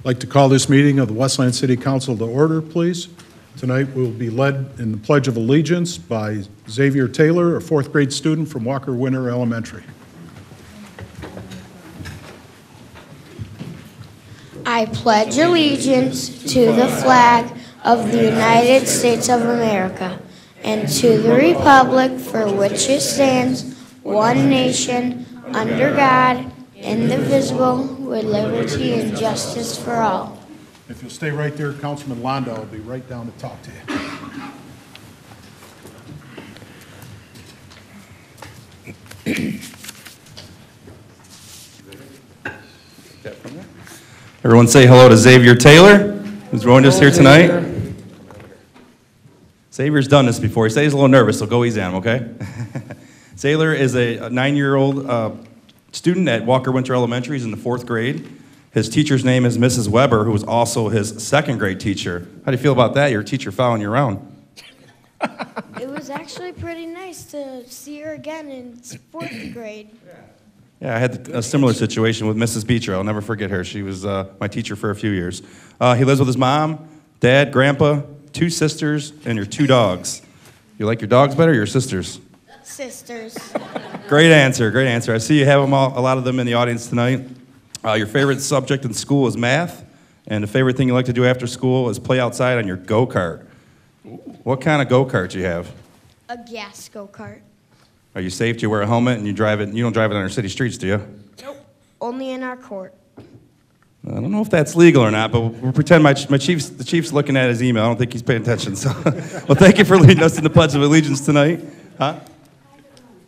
I'd like to call this meeting of the Westland City Council to order, please. Tonight we'll be led in the Pledge of Allegiance by Xavier Taylor, a fourth grade student from Walker Winter Elementary. I pledge allegiance to the flag of the United States of America and to the republic for which it stands, one nation, under God, indivisible, with liberty and justice for all. If you'll stay right there, Councilman Londo will be right down to talk to you. Everyone say hello to Xavier Taylor, who's joined us here tonight. Xavier's done this before. He said he's a little nervous, so go easy on him, okay? Xavier is a 9-year-old student at Walker Winter Elementary. He's in the 4th grade. His teacher's name is Mrs. Weber, who was also his 2nd grade teacher. How do you feel about that? Your teacher following you around. It was actually pretty nice to see her again in 4th grade. Yeah, I had a similar situation with Mrs. Beecher. I'll never forget her. She was my teacher for a few years. He lives with his mom, dad, grandpa, 2 sisters, and your 2 dogs. You like your dogs better or your sisters? Sisters. Great answer, great answer. I see you have them all, a lot of them in the audience tonight. Your favorite subject in school is math, and the favorite thing you like to do after school is play outside on your go-kart. What kind of go-kart do you have? A gas go-kart. Are you safe? Do you wear a helmet and you drive it? You don't drive it on our city streets, do you? Nope. Only in our court. I don't know if that's legal or not, but we'll pretend the chief's looking at his email. I don't think he's paying attention. So, well, thank you for leading us in the Pledge of Allegiance tonight. Huh?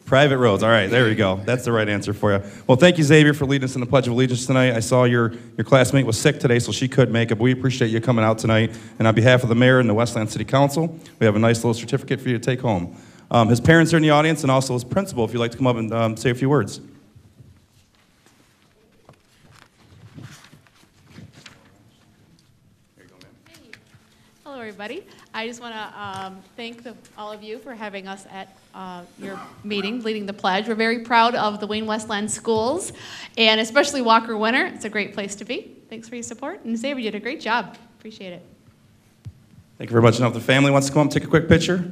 Private roads. All right, there we go. That's the right answer for you. Well, thank you, Xavier, for leading us in the Pledge of Allegiance tonight. I saw your classmate was sick today, so she couldn't make it, but we appreciate you coming out tonight. And on behalf of the mayor and the Westland City Council, we have a nice little certificate for you to take home. His parents are in the audience, and also his principal, if you'd like to come up and say a few words. Hello, everybody. I just want to thank all of you for having us at your meeting, leading the pledge. We're very proud of the Wayne Westland schools, and especially Walker Winter. It's a great place to be. Thanks for your support. And Xavier, you did a great job. Appreciate it. Thank you very much. Now, if the family wants to come up and take a quick picture.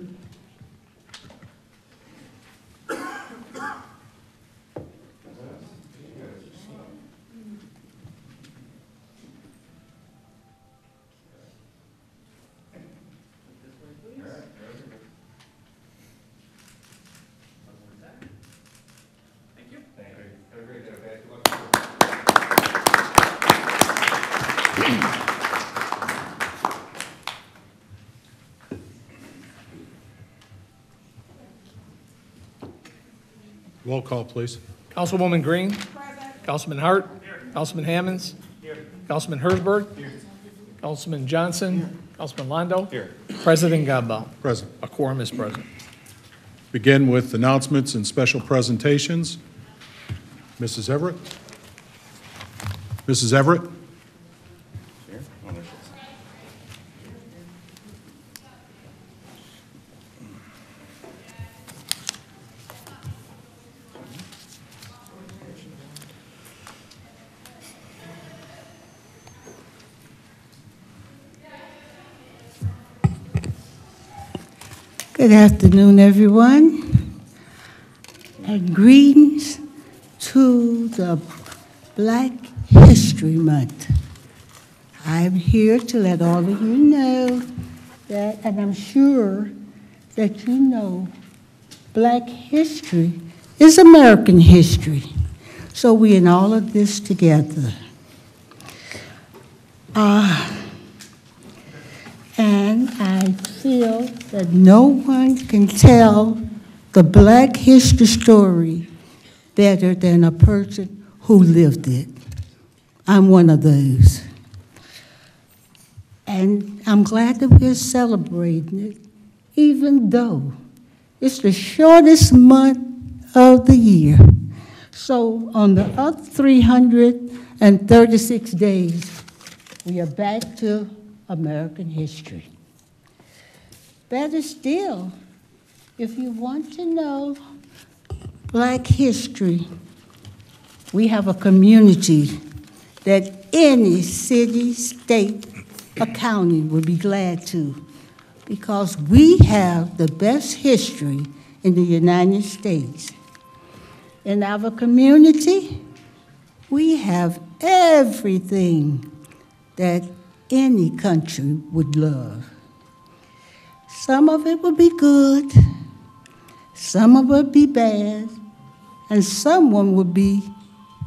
Roll call, please. Councilwoman Green. Present. Councilman Hart. Here. Councilman Hammonds. Here. Councilman Hersberg. Here. Councilman Johnson. Here. Councilman Londo. Here. President Godbout. Present. A quorum is present. Begin with announcements and special presentations. Mrs. Everett. Mrs. Everett. Good afternoon, everyone, and greetings to the Black History Month. I'm here to let all of you know that, and I'm sure that you know, Black history is American history. So we're in all of this together. And I feel that no one can tell the Black history story better than a person who lived it. I'm one of those. And I'm glad that we're celebrating it, even though it's the shortest month of the year. So on the other 336 days, we are back to American history. Better still, if you want to know Black history, we have a community that any city, state, or county would be glad to, because we have the best history in the United States. In our community, we have everything that any country would love. Some of it would be good, some of it would be bad, and someone would be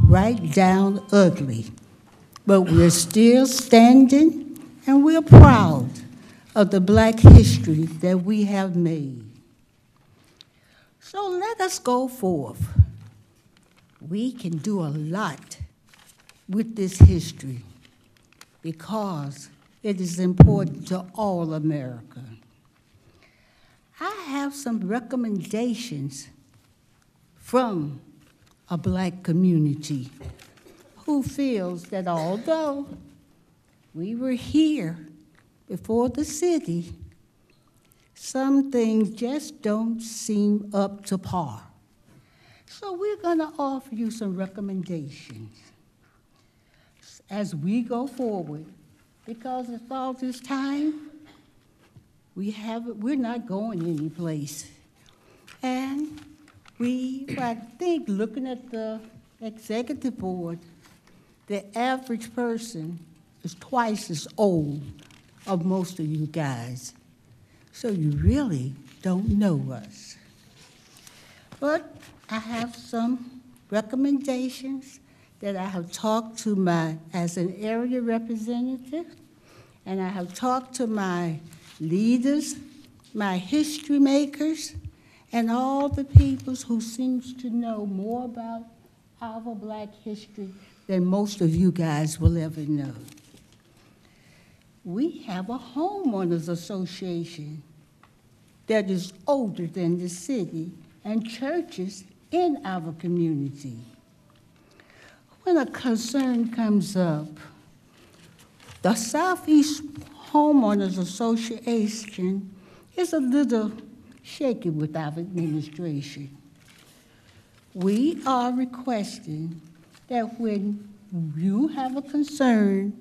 right down ugly. But we're still standing, and we're proud of the Black history that we have made. So let us go forth. We can do a lot with this history because it is important to all America. I have some recommendations from a Black community who feels that although we were here before the city, some things just don't seem up to par. So we're going to offer you some recommendations as we go forward, because at all this time, we're not going anyplace. And I think looking at the executive board, the average person is twice as old of most of you guys. So you really don't know us. But I have some recommendations that I have talked to as an area representative, and I have talked to my leaders, my history makers, and all the people who seems to know more about our Black history than most of you guys will ever know. We have a homeowners association that is older than the city and churches in our community. When a concern comes up, the Southeast Homeowners Association is a little shaky with our administration. We are requesting that when you have a concern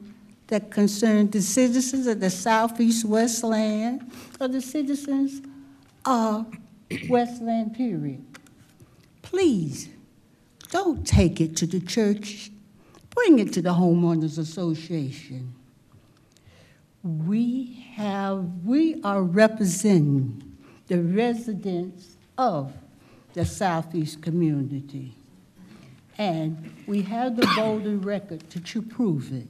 that concerns the citizens of the Southeast Westland or the citizens of Westland, period, please don't take it to the church. Bring it to the Homeowners Association. We are representing the residents of the Southeast community. And we have the voting record to prove it.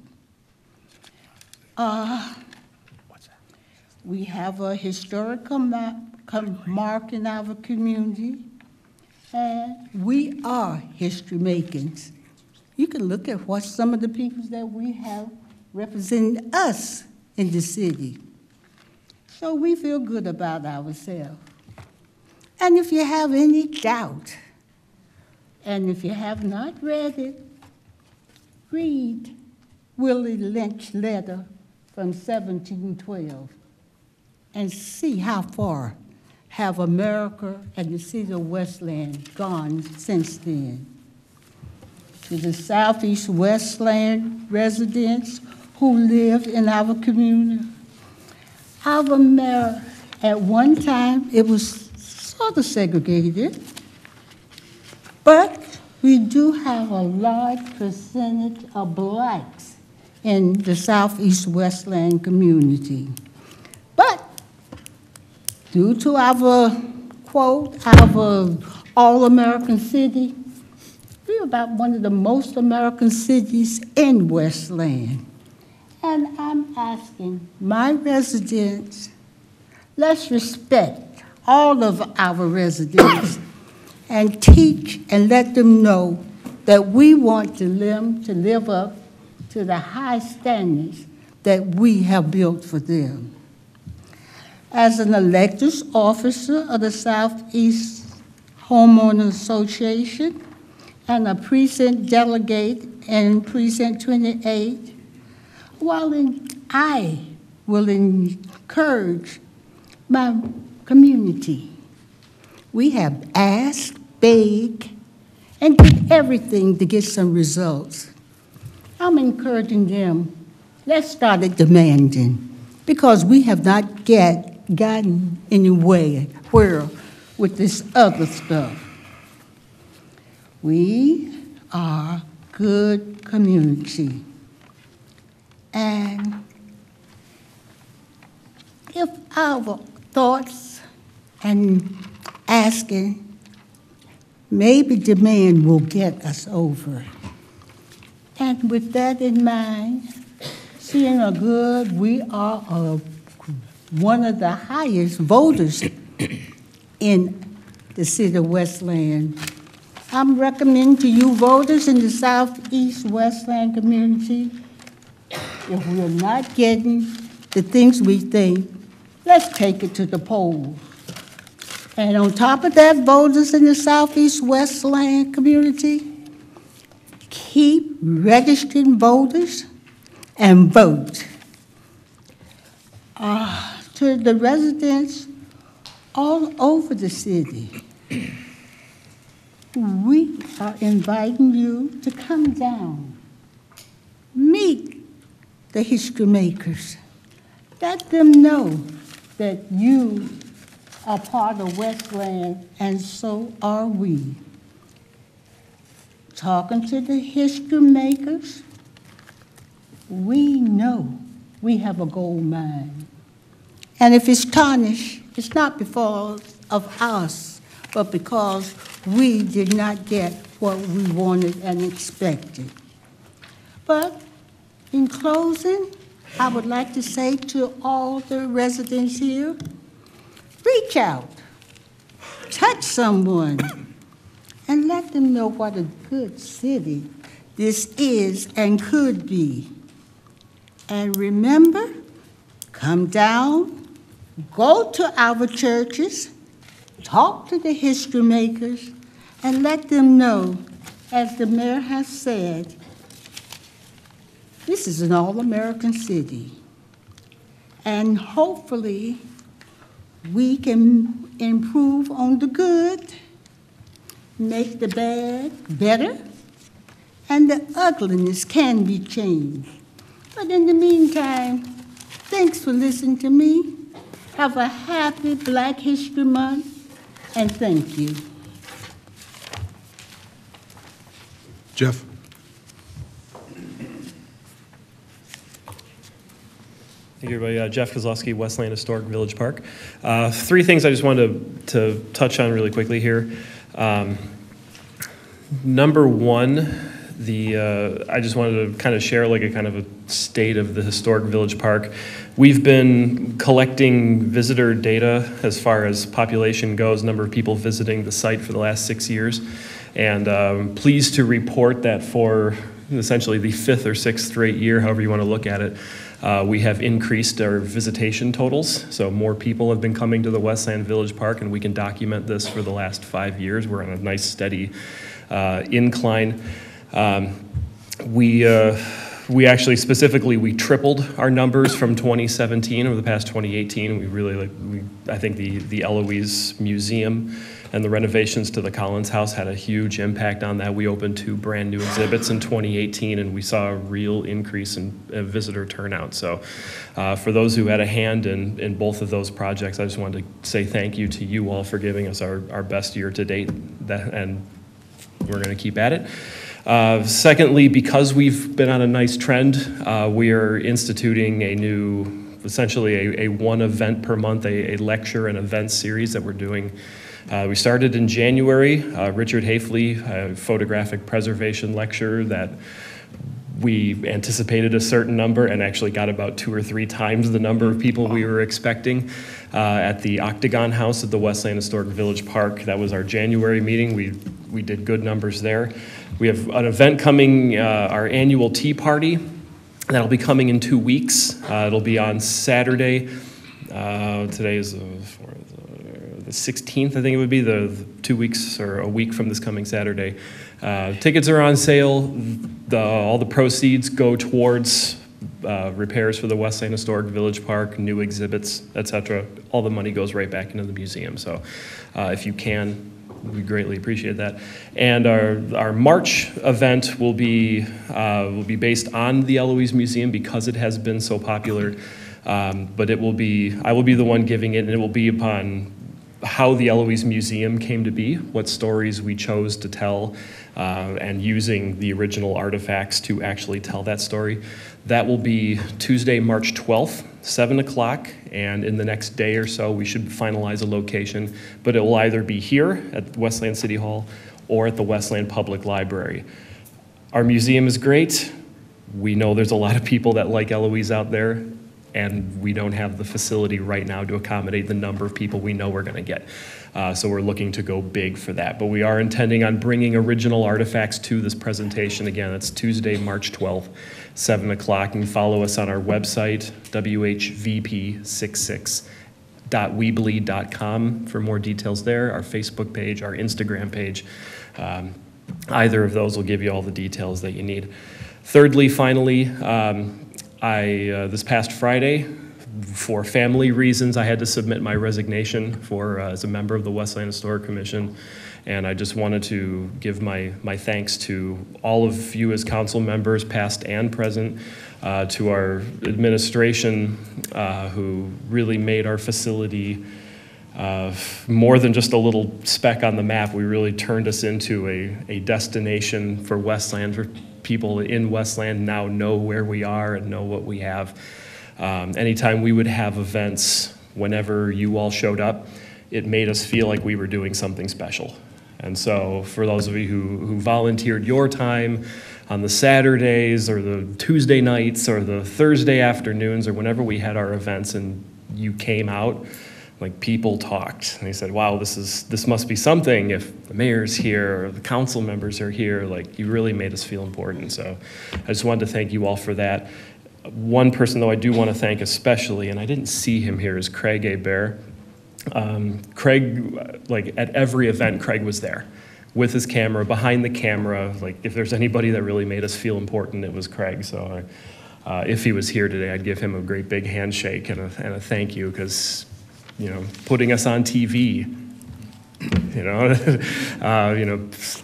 We have a historical mark in our community, and we are history makers. You can look at what some of the people that we have representing us in the city. So we feel good about ourselves. And if you have any doubt, and if you have not read it, read Willie Lynch's letter from 1712 and see how far have America and the city of Westland gone since then. To the Southeast Westland residents who live in our community, our America, at one time, it was sort of segregated, but we do have a large percentage of Blacks in the Southeast Westland community. But due to our quote, our all-American city, we're about one of the most American cities in Westland. And I'm asking my residents, let's respect all of our residents and teach and let them know that we want to live up to the high standards that we have built for them. As an elected officer of the Southeast Homeowners Association and a precinct delegate in Precinct 28, I will encourage my community. We have asked, begged, and did everything to get some results. I'm encouraging them, let's start at demanding, because we have not gotten anywhere with this other stuff. We are good community. And if our thoughts and asking, maybe demand will get us over. And with that in mind, seeing a good, we are one of the highest voters in the city of Westland. I'm recommending to you voters in the Southeast Westland community, if we're not getting the things we think, let's take it to the polls. And on top of that, voters in the Southeast Westland community, keep registering voters and vote. To the residents all over the city, we are inviting you to come down, meet the history makers. Let them know that you are part of Westland, and so are we. Talking to the history makers, we know we have a gold mine. And if it's tarnished, it's not because of us, but because we did not get what we wanted and expected. But in closing, I would like to say to all the residents here, reach out, touch someone, and let them know what a good city this is and could be. And remember, come down, go to our churches, talk to the history makers, and let them know, as the mayor has said, this is an all-American city. And hopefully, we can improve on the good, make the bad better, and the ugliness can be changed. But in the meantime, thanks for listening to me. Have a happy Black History Month, and thank you. Jeff? Thank you, everybody. Jeff Kozlowski, Westland Historic Village Park. Three things I just wanted to touch on really quickly here. Number one, I just wanted to kind of share like a kind of a state of the Historic Village Park. We've been collecting visitor data as far as population goes, number of people visiting the site for the last 6 years. And pleased to report that for essentially the 5th or 6th straight year, however you want to look at it, we have increased our visitation totals. So more people have been coming to the Westland Village Park, and we can document this for the last 5 years. We're on a nice steady incline. We actually specifically, we tripled our numbers from 2017 over the past 2018. We really I think the Eloise Museum and the renovations to the Collins House had a huge impact on that. We opened 2 brand new exhibits in 2018, and we saw a real increase in visitor turnout. So for those who had a hand in both of those projects, I just wanted to say thank you to you all for giving us our best year to date, and we're gonna keep at it. Secondly, because we've been on a nice trend, we are instituting a new, essentially a one event per month, a lecture and event series that we're doing. We started in January. Richard Hafley, a photographic preservation lecture that we anticipated a certain number and actually got about 2 or 3 times the number of people we were expecting at the Octagon House at the Westland Historic Village Park. That was our January meeting. We did good numbers there. We have an event coming, our annual tea party. That'll be coming in 2 weeks. It'll be on Saturday. Today is the 16th, I think it would be, the 2 weeks or a week from this coming Saturday. Tickets are on sale. All the proceeds go towards repairs for the Westland Historic Village Park, new exhibits, etc. All the money goes right back into the museum. So if you can, we greatly appreciate that. And our March event will be based on the Eloise Museum because it has been so popular. But I will be the one giving it, and it will be upon how the Eloise Museum came to be, what stories we chose to tell, and using the original artifacts to actually tell that story. That will be Tuesday, March 12th, 7 o'clock, and in the next day or so, we should finalize a location, but it will either be here at Westland City Hall or at the Westland Public Library. Our museum is great. We know there's a lot of people that like Eloise out there, and we don't have the facility right now to accommodate the number of people we know we're going to get. So we're looking to go big for that. But we are intending on bringing original artifacts to this presentation. Again, it's Tuesday, March 12th, 7 o'clock. You can follow us on our website, whvp66.weebly.com for more details there, our Facebook page, our Instagram page. Either of those will give you all the details that you need. Thirdly, finally, this past Friday, for family reasons, I had to submit my resignation as a member of the Westland Historic Commission, and I just wanted to give my thanks to all of you as council members, past and present, to our administration, who really made our facility more than just a little speck on the map. We really turned us into a destination for Westland, for people in Westland now know where we are and know what we have. Anytime we would have events, whenever you all showed up, it made us feel like we were doing something special. And so for those of you who volunteered your time on the Saturdays or the Tuesday nights or the Thursday afternoons or whenever we had our events and you came out, like people talked and they said, wow, this must be something if the mayor's here or the council members are here. Like, you really made us feel important. So I just wanted to thank you all for that. One person, though, I do want to thank especially, and I didn't see him here, is Craig Hebert. Craig, like at every event, Craig was there with his camera, behind the camera. Like, if there's anybody that really made us feel important, it was Craig. So if he was here today, I'd give him a great big handshake and a thank you, because, you know, putting us on TV,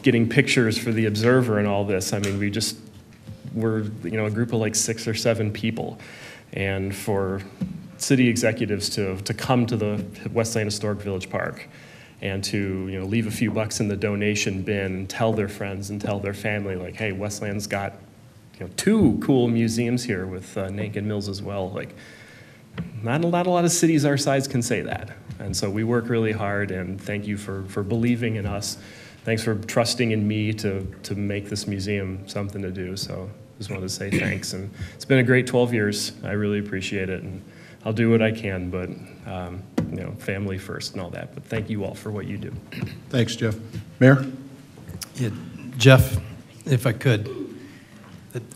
getting pictures for the Observer and all this. I mean, we're a group of like 6 or 7 people, and for city executives to come to the Westland Historic Village Park and to leave a few bucks in the donation bin and tell their friends and tell their family, like, hey, Westland's got 2 cool museums here with Naked Mills as well. Like, not a lot of cities our size can say that. And so we work really hard, and thank you for believing in us. Thanks for trusting in me to make this museum something to do. So just wanted to say thanks. And it's been a great 12 years. I really appreciate it. And I'll do what I can, but family first and all that. But thank you all for what you do. Thanks, Jeff. Mayor? Yeah, Jeff, if I could,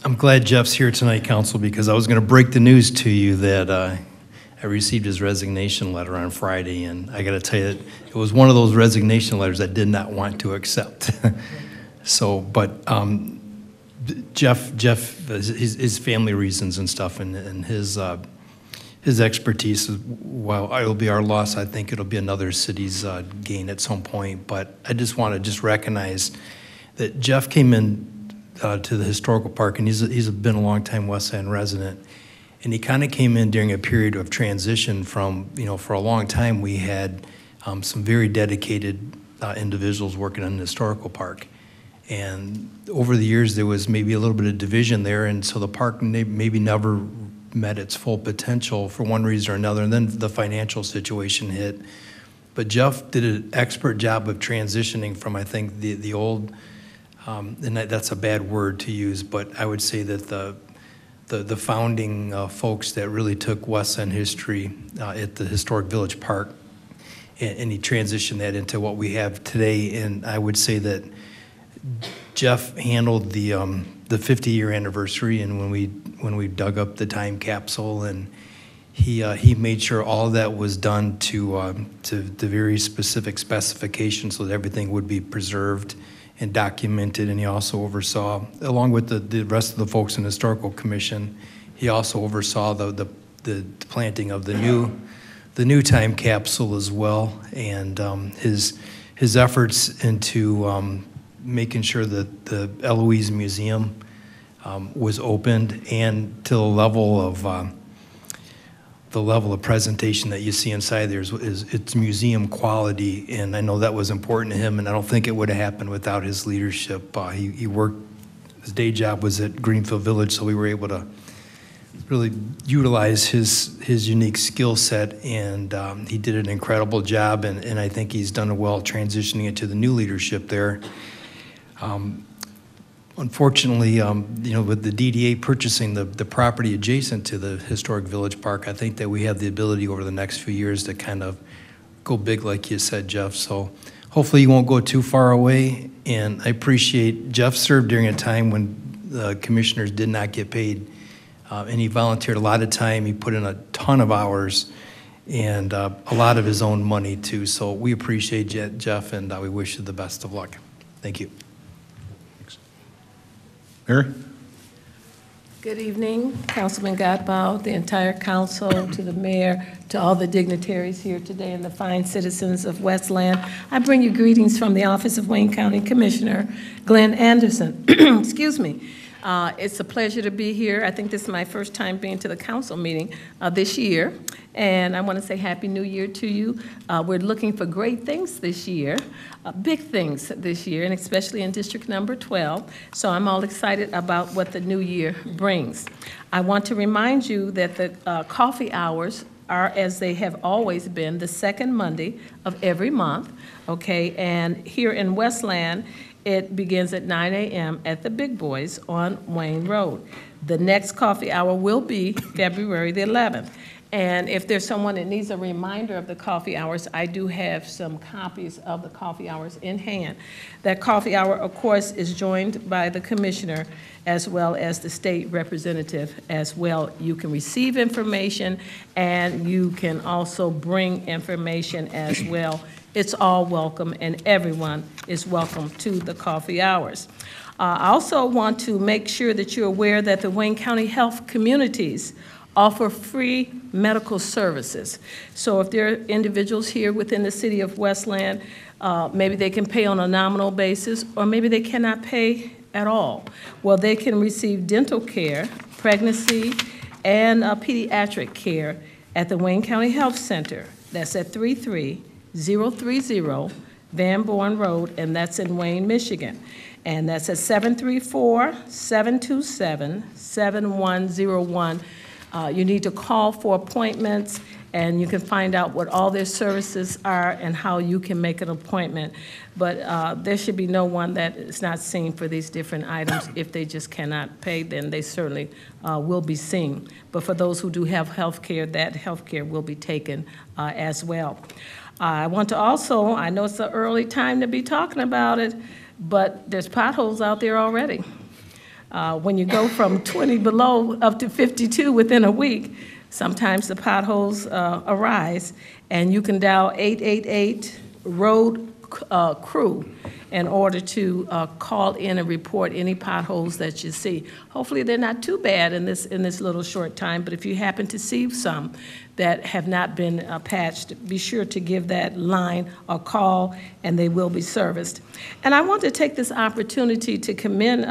I'm glad Jeff's here tonight, Council, because I was going to break the news to you that I received his resignation letter on Friday, and I got to tell you, it was one of those resignation letters I did not want to accept. So, but Jeff, his family reasons and stuff, and his expertise, while it'll be our loss, I think it'll be another city's gain at some point. But I just want to recognize that Jeff came in to the historical park, and he's been a long-time Westland resident, and he kind of came in during a period of transition from, for a long time we had some very dedicated individuals working on the historical park, and over the years there was maybe a little bit of division there, and so the park maybe never met its full potential for one reason or another, and then the financial situation hit. But Jeff did an expert job of transitioning from, I think, the old, and that's a bad word to use, but I would say that the founding folks that really took Westland history at the Historic Village Park, and he transitioned that into what we have today. And I would say that Jeff handled the 50-year anniversary, and when we dug up the time capsule, and he made sure all that was done to the very specific specifications so that everything would be preserved and documented. And he also oversaw, along with the rest of the folks in the Historical Commission, he also oversaw the planting of the new time capsule as well. And his his efforts into making sure that the Eloise Museum was opened, and to the level of presentation that you see inside there it's museum quality, and I know that was important to him, and I don't think it would have happened without his leadership. He worked, his day job was at Greenfield Village, so we were able to really utilize his unique skill set, and he did an incredible job, and I think he's done well transitioning it to the new leadership there. Unfortunately, with the DDA purchasing the property adjacent to the historic Village Park, I think that we have the ability over the next few years to kind of go big, like you said, Jeff. So hopefully you won't go too far away. And I appreciate Jeff served during a time when the commissioners did not get paid, and he volunteered a lot of time. He put in a ton of hours and a lot of his own money too. So we appreciate you, Jeff, and we wish you the best of luck. Thank you. Mary? Good evening, Councilman Godbout, the entire council, to the mayor, to all the dignitaries here today, and the fine citizens of Westland. I bring you greetings from the office of Wayne County Commissioner Glenn Anderson. Excuse me. It's a pleasure to be here. I think this is my first time being to the council meeting this year, and I want to say Happy New Year to you. We're looking for great things this year, big things this year, and especially in District Number 12, so I'm all excited about what the new year brings. I want to remind you that the coffee hours are, as they have always been, the second Monday of every month, okay? And here in Westland, it begins at 9 a.m. at the Big Boys on Wayne Road. The next coffee hour will be February the 11th. And if there's someone that needs a reminder of the coffee hours, I do have some copies of the coffee hours in hand. That coffee hour, of course, is joined by the commissioner as well as the state representative as well. You can receive information and you can also bring information as well. It's all welcome, and everyone is welcome to the coffee hours. I also want to make sure that you're aware that the Wayne County Health Communities offer free medical services. So if there are individuals here within the city of Westland, maybe they can pay on a nominal basis, or maybe they cannot pay at all. Well, they can receive dental care, pregnancy, and pediatric care at the Wayne County Health Center. That's at 33030 Van Born Road, and that's in Wayne, Michigan. And that's at 734-727-7101. You need to call for appointments, and you can find out what all their services are and how you can make an appointment. But there should be no one that is not seen for these different items. If they just cannot pay, then they certainly will be seen. But for those who do have health care, that health care will be taken as well. I want to also, I know it's an early time to be talking about it, but there's potholes out there already. When you go from 20 below up to 52 within a week, sometimes the potholes arise, and you can dial 888 road crew in order to call in and report any potholes that you see. Hopefully they're not too bad in this little short time, but if you happen to see some that have not been patched, be sure to give that line a call, and they will be serviced. And I want to take this opportunity to commend,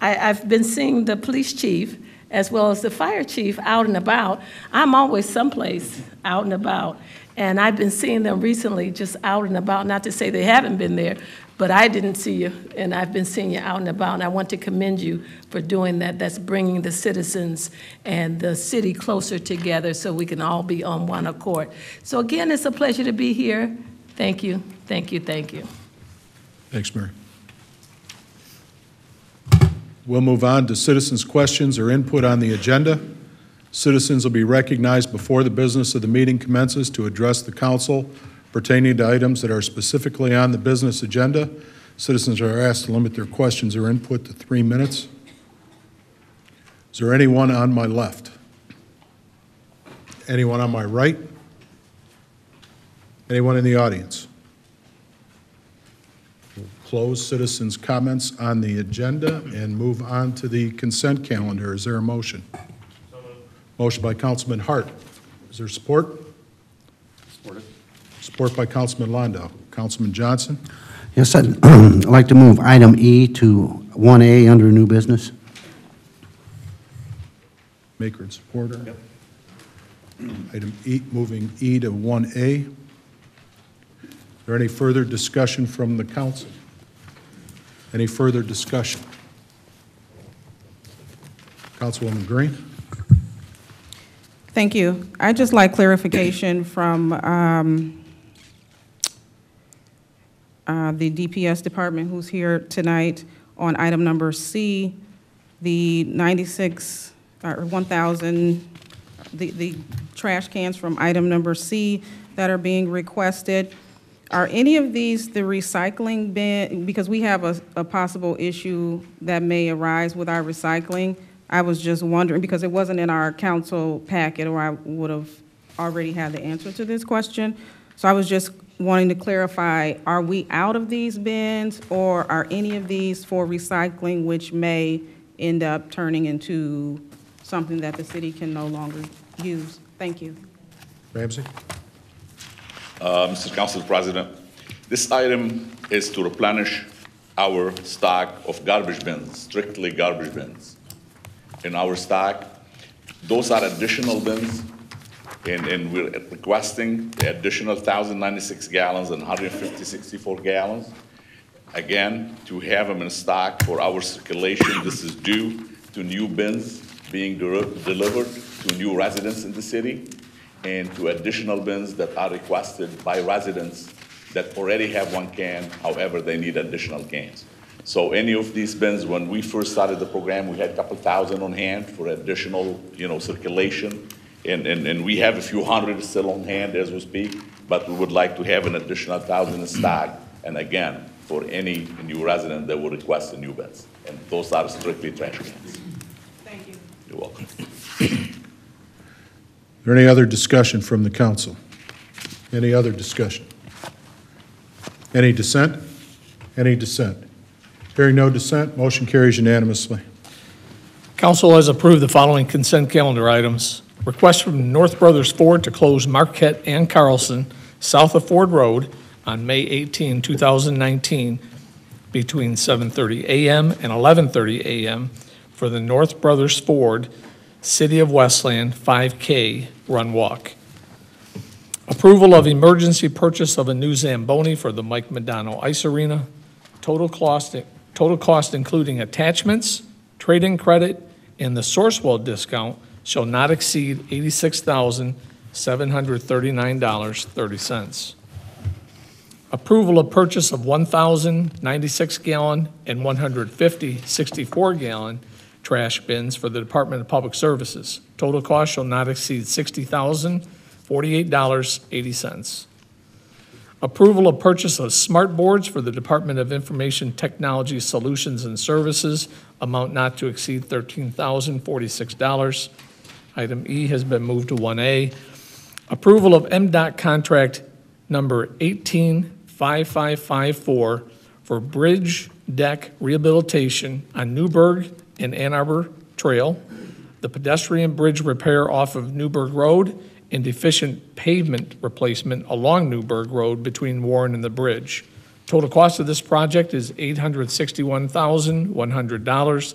I've been seeing the police chief as well as the fire chief out and about. I'm always someplace out and about, and I've been seeing them recently just out and about, not to say they haven't been there, but I didn't see you, and I've been seeing you out and about, and I want to commend you for doing that. That's bringing the citizens and the city closer together so we can all be on one accord. So again, it's a pleasure to be here. Thank you, thank you, thank you. Thanks, Mary. We'll move on to citizens' questions or input on the agenda. Citizens will be recognized before the business of the meeting commences to address the council pertaining to items that are specifically on the business agenda. Citizens are asked to limit their questions or input to 3 minutes. Is there anyone on my left? Anyone on my right? Anyone in the audience? We'll close citizens' comments on the agenda and move on to the consent calendar. Is there a motion? Motion by Councilman Hart. Is there support? Supported. Support by Councilman Landau. Councilman Johnson. Yes, I'd like to move item E to 1A under new business. Maker and supporter. Yep. Item E, moving E to 1A. Is there any further discussion from the council? Any further discussion? Councilwoman Green. Thank you. I'd just like clarification from the DPS department who's here tonight on item number C, the 96 or 1,000, the trash cans from item number C that are being requested. Are any of these the recycling bin? Because we have a possible issue that may arise with our recycling. I was just wondering, because it wasn't in our council packet, or I would have already had the answer to this question. So I was just wanting to clarify, are we out of these bins, or are any of these for recycling, which may end up turning into something that the city can no longer use? Thank you. Ramsey. Mr. Council President, this item is to replenish our stock of garbage bins, strictly garbage bins. In our stock, those are additional bins, and we're requesting the additional 1,096 gallons and 164 gallons. Again, to have them in stock for our circulation. This is due to new bins being delivered to new residents in the city, and to additional bins that are requested by residents that already have one can, however, they need additional cans. So any of these bins, when we first started the program, we had a couple thousand on hand for additional, circulation. And we have a few hundred still on hand as we speak, but we would like to have an additional 1,000 in stock. And again, for any new resident that will request a new bins. And those are strictly trash cans. Thank you. You're welcome. Is there any other discussion from the council? Any other discussion? Any dissent? Any dissent? Hearing no dissent, motion carries unanimously. Council has approved the following consent calendar items. Request from North Brothers Ford to close Marquette and Carlson south of Ford Road on May 18, 2019, between 7:30 a.m. and 11:30 a.m. for the North Brothers Ford City of Westland 5K Run Walk. Approval of emergency purchase of a new Zamboni for the Mike Madonna Ice Arena. Total cost including attachments, trade-in credit, and the Sourcewell discount shall not exceed $86,739.30. Approval of purchase of 1,096-gallon and 150 64-gallon trash bins for the Department of Public Services. Total cost shall not exceed $60,048.80. Approval of purchase of smart boards for the Department of Information Technology Solutions and Services, amount not to exceed $13,046. Item E has been moved to 1A. Approval of MDOT contract number 185554 for bridge deck rehabilitation on Newburgh and Ann Arbor Trail, the pedestrian bridge repair off of Newburgh Road, and deficient pavement replacement along Newburgh Road between Warren and the bridge. Total cost of this project is $861,100.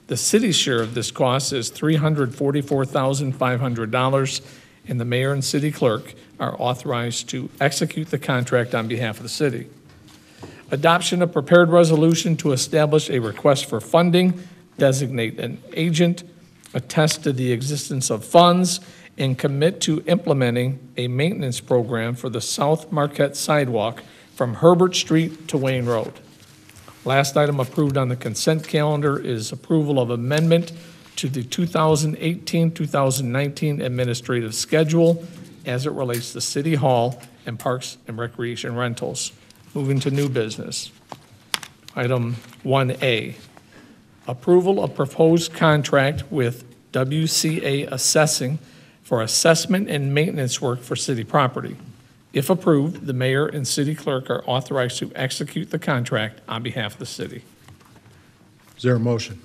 The city's share of this cost is $344,500, and the mayor and city clerk are authorized to execute the contract on behalf of the city. Adoption of prepared resolution to establish a request for funding, designate an agent, attest to the existence of funds, and commit to implementing a maintenance program for the South Marquette sidewalk from Herbert Street to Wayne Road. Last item approved on the consent calendar is approval of amendment to the 2018-2019 administrative schedule as it relates to City Hall and Parks and Recreation rentals. Moving to new business. Item 1A, approval of proposed contract with WCA Assessing for assessment and maintenance work for city property. If approved, the mayor and city clerk are authorized to execute the contract on behalf of the city. Is there a motion?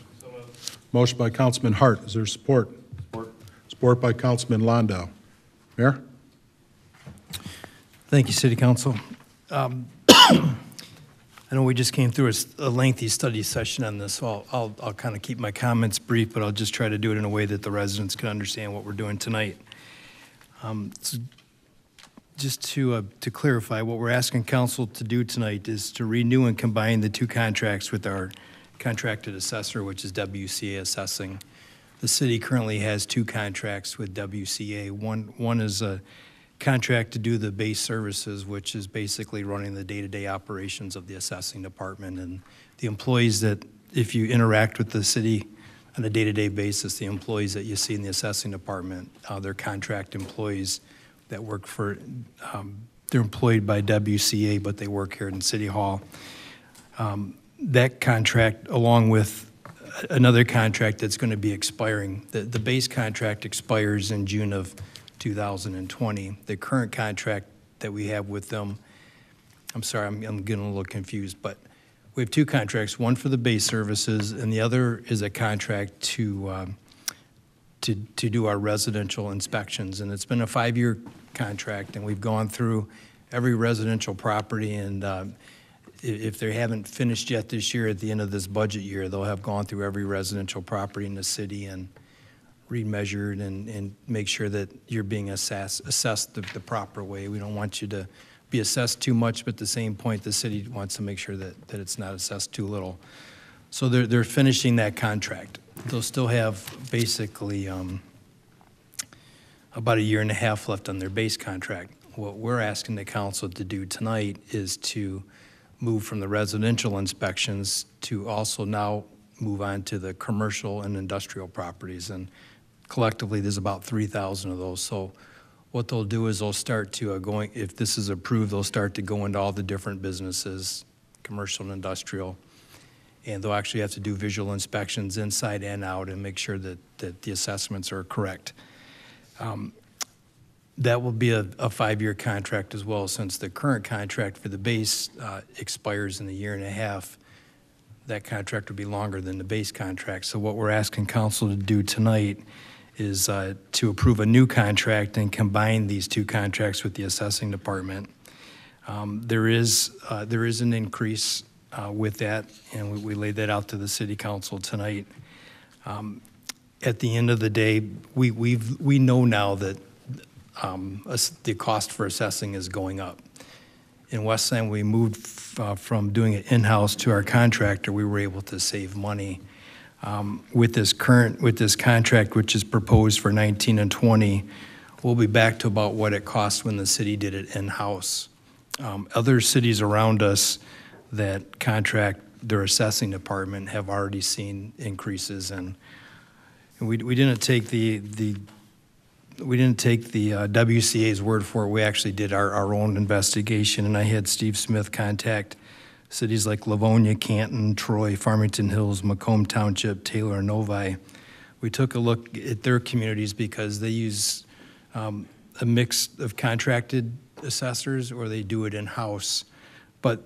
Motion by Councilman Hart. Is there support? Support. Support by Councilman Landau. Mayor? Thank you, City Council. I know we just came through a lengthy study session on this, so I'll kind of keep my comments brief, but I'll just try to do it in a way that the residents can understand what we're doing tonight. So just to clarify, what we're asking council to do tonight is to renew and combine the two contracts with our contracted assessor, which is WCA Assessing. The city currently has two contracts with WCA. One is a contract to do the base services, which is basically running the day-to-day operations of the assessing department. And the employees that, if you interact with the city on a day-to-day basis, the employees that you see in the assessing department, they're contract employees that work for, they're employed by WCA, but they work here in City Hall. That contract, along with another contract that's going to be expiring, the base contract expires in June of 2020. The current contract that we have with them, I'm sorry, I'm getting a little confused, but we have two contracts, one for the base services, and the other is a contract to do our residential inspections. And it's been a 5-year contract, and we've gone through every residential property, and if they haven't finished yet this year, at the end of this budget year, they'll have gone through every residential property in the city and remeasured and make sure that you're being assessed the proper way. We don't want you to be assessed too much, but at the same point, the city wants to make sure that it's not assessed too little. So they're finishing that contract. They'll still have basically about 1.5 years left on their base contract. What we're asking the council to do tonight is to move from the residential inspections to also now move on to the commercial and industrial properties. And collectively, there's about 3,000 of those. So what they'll do is they'll start to if this is approved, they'll start to go into all the different businesses, commercial and industrial, and they'll actually have to do visual inspections inside and out and make sure that the assessments are correct. That will be a 5-year contract as well, since the current contract for the base expires in 1.5 years. That contract would be longer than the base contract. So what we're asking council to do tonight is to approve a new contract and combine these two contracts with the assessing department. There is an increase with that, and we laid that out to the city council tonight. At the end of the day, we know now that the cost for assessing is going up. In Westland, we moved from doing it in-house to our contractor. We were able to save money. With this contract, which is proposed for 19 and 20, we'll be back to about what it cost when the city did it in-house. Other cities around us that contract their assessing department have already seen increases, and we didn't take the WCA's word for it. We actually did our own investigation, and I had Steve Smith contact cities like Livonia, Canton, Troy, Farmington Hills, Macomb Township, Taylor, and Novi. We took a look at their communities because they use a mix of contracted assessors or they do it in-house. But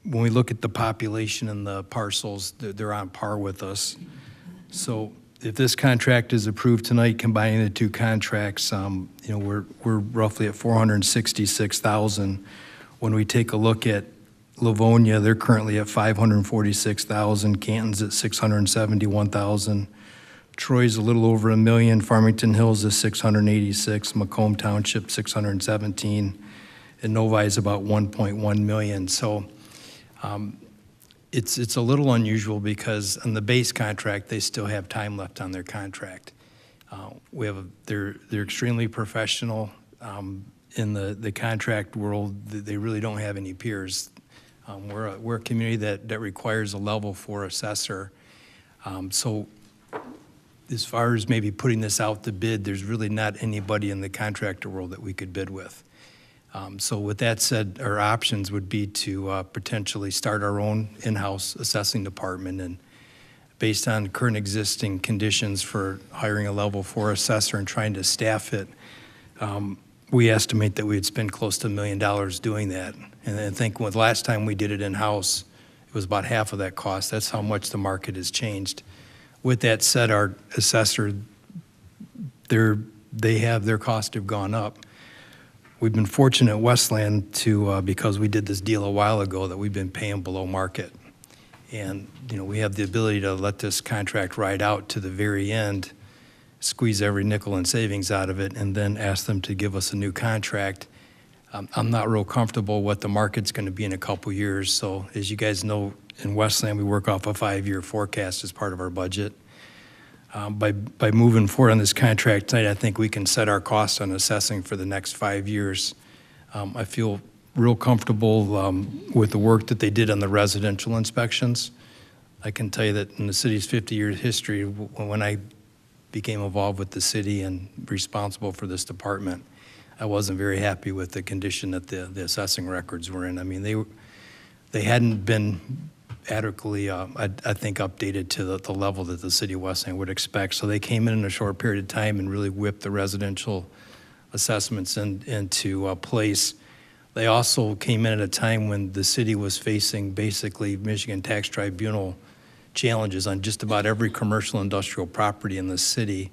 when we look at the population and the parcels, they're on par with us. So if this contract is approved tonight, combining the two contracts, we're roughly at $466,000. When we take a look at Livonia, they're currently at $546,000. Canton's at $671,000. Troy's a little over $1 million. Farmington Hills is $686,000. Macomb Township $617,000, and Novi is about $1.1 million. So it's a little unusual because on the base contract they still have time left on their contract. They're extremely professional in the contract world. They really don't have any peers. We're a community that requires a level 4 assessor. So as far as maybe putting this out to bid, there's really not anybody in the contractor world that we could bid with. So with that said, our options would be to potentially start our own in-house assessing department, and based on current existing conditions for hiring a level 4 assessor and trying to staff it, we estimate that we'd spend close to $1 million doing that. And I think the last time we did it in-house, it was about half of that cost. That's how much the market has changed. With that said, our assessor, their costs have gone up. we've been fortunate at Westland to, because we did this deal a while ago, that we've been paying below market. And, we have the ability to let this contract ride out to the very end, squeeze every nickel in savings out of it, and then ask them to give us a new contract. I'm not real comfortable what the market's going to be in a couple years. So as you guys know, in Westland, we work off a 5-year forecast as part of our budget. By moving forward on this contract tonight, I think we can set our costs on assessing for the next 5 years. I feel real comfortable with the work that they did on the residential inspections. I can tell you that in the city's 50-year history, when I became involved with the city and responsible for this department, I wasn't very happy with the condition that the assessing records were in. I mean, they hadn't been adequately, I think, updated to the level that the city of Westland would expect. So they came in a short period of time and really whipped the residential assessments into place. They also came in at a time when the city was facing basically Michigan Tax Tribunal challenges on just about every commercial industrial property in the city.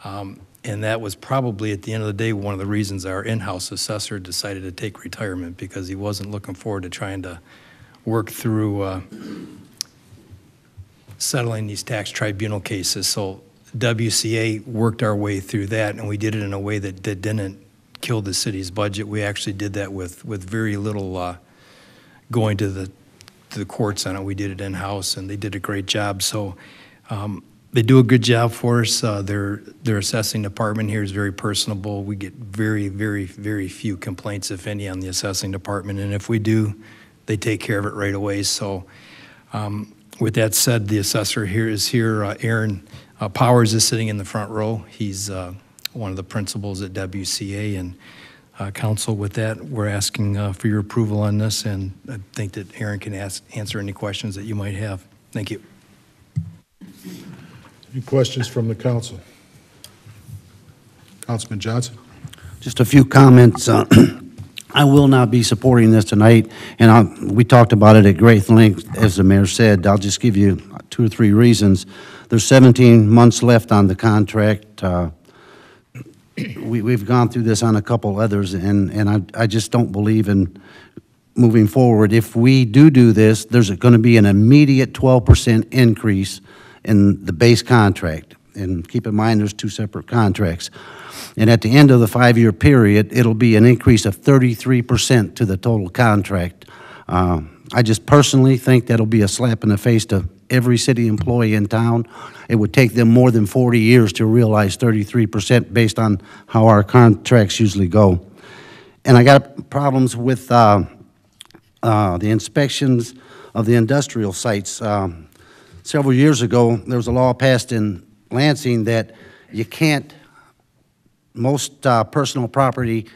And that was probably, at the end of the day, one of the reasons our in-house assessor decided to take retirement, because he wasn't looking forward to trying to work through settling these tax tribunal cases. So WCA worked our way through that, and we did it in a way that didn't kill the city's budget. We actually did that with very little going to the courts on it. We did it in-house, and they did a great job. So they do a good job for us. Their assessing department here is very personable. We get very, very, very few complaints, if any, on the assessing department, and if we do, they take care of it right away. So with that said, the assessor here is here. Aaron Powers is sitting in the front row. He's one of the principals at WCA, and council, with that, we're asking for your approval on this, and I think that Aaron can answer any questions that you might have. Thank you. Any questions from the council? Councilman Johnson? Just a few comments. I will not be supporting this tonight, and we talked about it at great length, as the mayor said. I'll just give you 2 or 3 reasons. There's 17 months left on the contract. We've gone through this on a couple others, and I just don't believe in moving forward. If we do this, there's going to be an immediate 12% increase in the base contract. And keep in mind, there's 2 separate contracts. And at the end of the 5-year period, it'll be an increase of 33% to the total contract. I just personally think that'll be a slap in the face to every city employee in town. It would take them more than 40 years to realize 33% based on how our contracts usually go. And I got problems with the inspections of the industrial sites. Several years ago, there was a law passed in Lansing that you can't, most personal property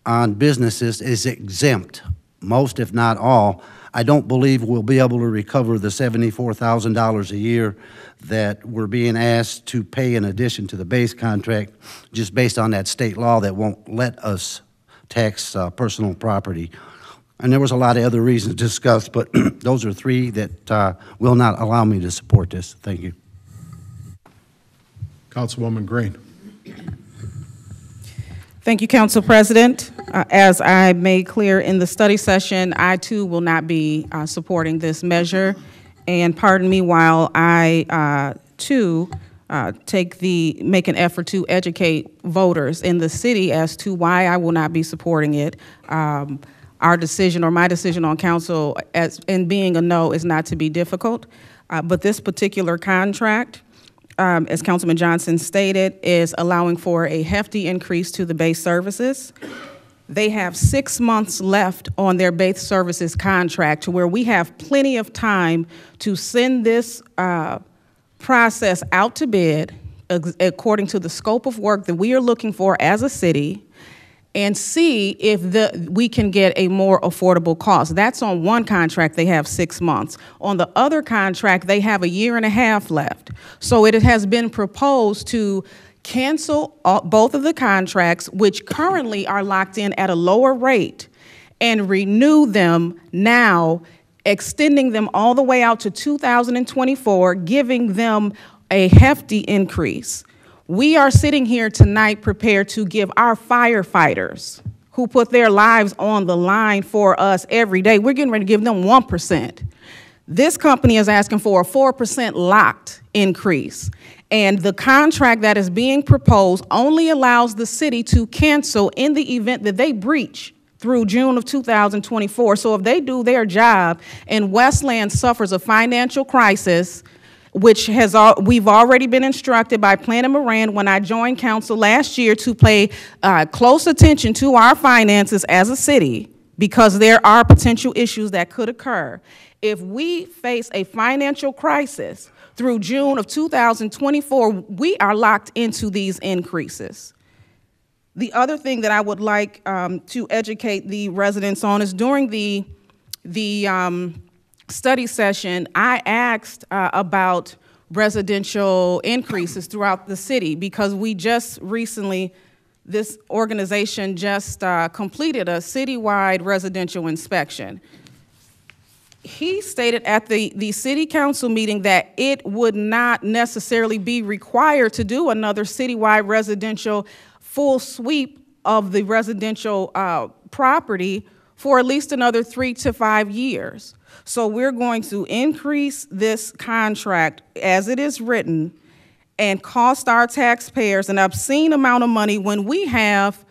on businesses is exempt, most if not all. I don't believe we'll be able to recover the $74,000 a year that we're being asked to pay in addition to the base contract, just based on that state law that won't let us tax personal property. And there was a lot of other reasons discussed, but those are 3 that will not allow me to support this. Thank you. Councilwoman Green. Thank you, Council President. As I made clear in the study session, I too will not be supporting this measure. And pardon me while I too make an effort to educate voters in the city as to why I will not be supporting it. Our decision, or my decision on council in being a no, is not to be difficult. But this particular contract, as Councilman Johnson stated, is allowing for a hefty increase to the base services. They have 6 months left on their base services contract, to where we have plenty of time to send this process out to bid according to the scope of work that we are looking for as a city, and see if we can get a more affordable cost. That's on one contract, they have 6 months. On the other contract, they have 1.5 years left. So it has been proposed to cancel both of the contracts, which currently are locked in at a lower rate, and renew them now, extending them all the way out to 2024, giving them a hefty increase. We are sitting here tonight prepared to give our firefighters, who put their lives on the line for us every day. We're getting ready to give them 1%. This company is asking for a 4% locked increase. And the contract that is being proposed only allows the city to cancel in the event that they breach through June of 2024. So if they do their job and Westland suffers a financial crisis, which we've already been instructed by Plan and Moran when I joined council last year to pay close attention to our finances as a city, because there are potential issues that could occur. If we face a financial crisis through June of 2024, we are locked into these increases. The other thing that I would like to educate the residents on is during the study session, I asked about residential increases throughout the city, because we just recently, this organization just completed a citywide residential inspection. He stated at the city council meeting that it would not necessarily be required to do another citywide residential full sweep of the residential property for at least another 3 to 5 years. So we're going to increase this contract as it is written and cost our taxpayers an obscene amount of money when we have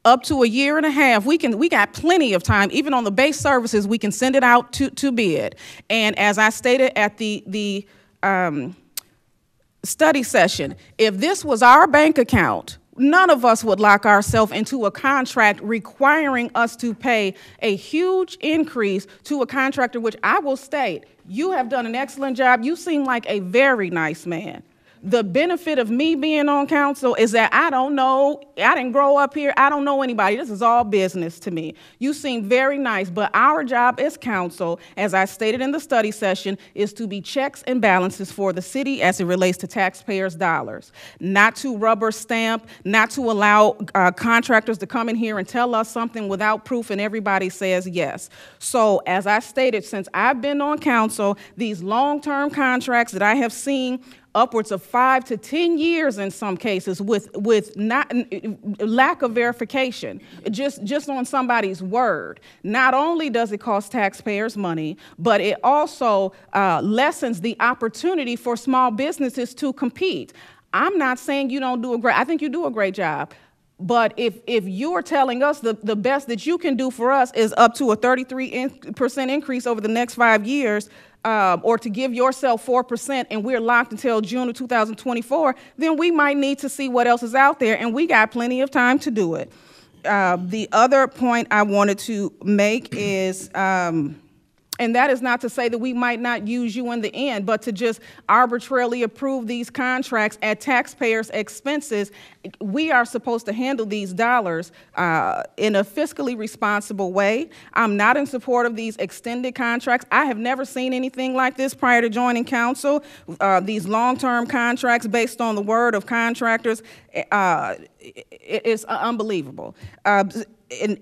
up to a year and a half. We got plenty of time. Even on the base services, we can send it out to bid. And as I stated at the study session, if this was our bank account, none of us would lock ourselves into a contract requiring us to pay a huge increase to a contractor, which I will state, you have done an excellent job. You seem like a very nice man. The benefit of me being on council is that I don't know, I didn't grow up here, I don't know anybody. This is all business to me. You seem very nice, but our job as council, as I stated in the study session, is to be checks and balances for the city as it relates to taxpayers' dollars. Not to rubber stamp, not to allow contractors to come in here and tell us something without proof and everybody says yes. So as I stated, since I've been on council, these long-term contracts that I have seen upwards of 5 to 10 years in some cases with not lack of verification, just on somebody's word. Not only does it cost taxpayers money, but it also lessens the opportunity for small businesses to compete. I'm not saying you don't do I think you do a great job. But if you're telling us the best that you can do for us is up to a 33% increase over the next 5 years, or to give yourself 4% and we're locked until June of 2024, then we might need to see what else is out there, and we got plenty of time to do it. The other point I wanted to make is, and that is not to say that we might not use you in the end, but to just arbitrarily approve these contracts at taxpayers' expenses. We are supposed to handle these dollars in a fiscally responsible way. I'm not in support of these extended contracts. I have never seen anything like this prior to joining council. These long-term contracts based on the word of contractors, it's unbelievable.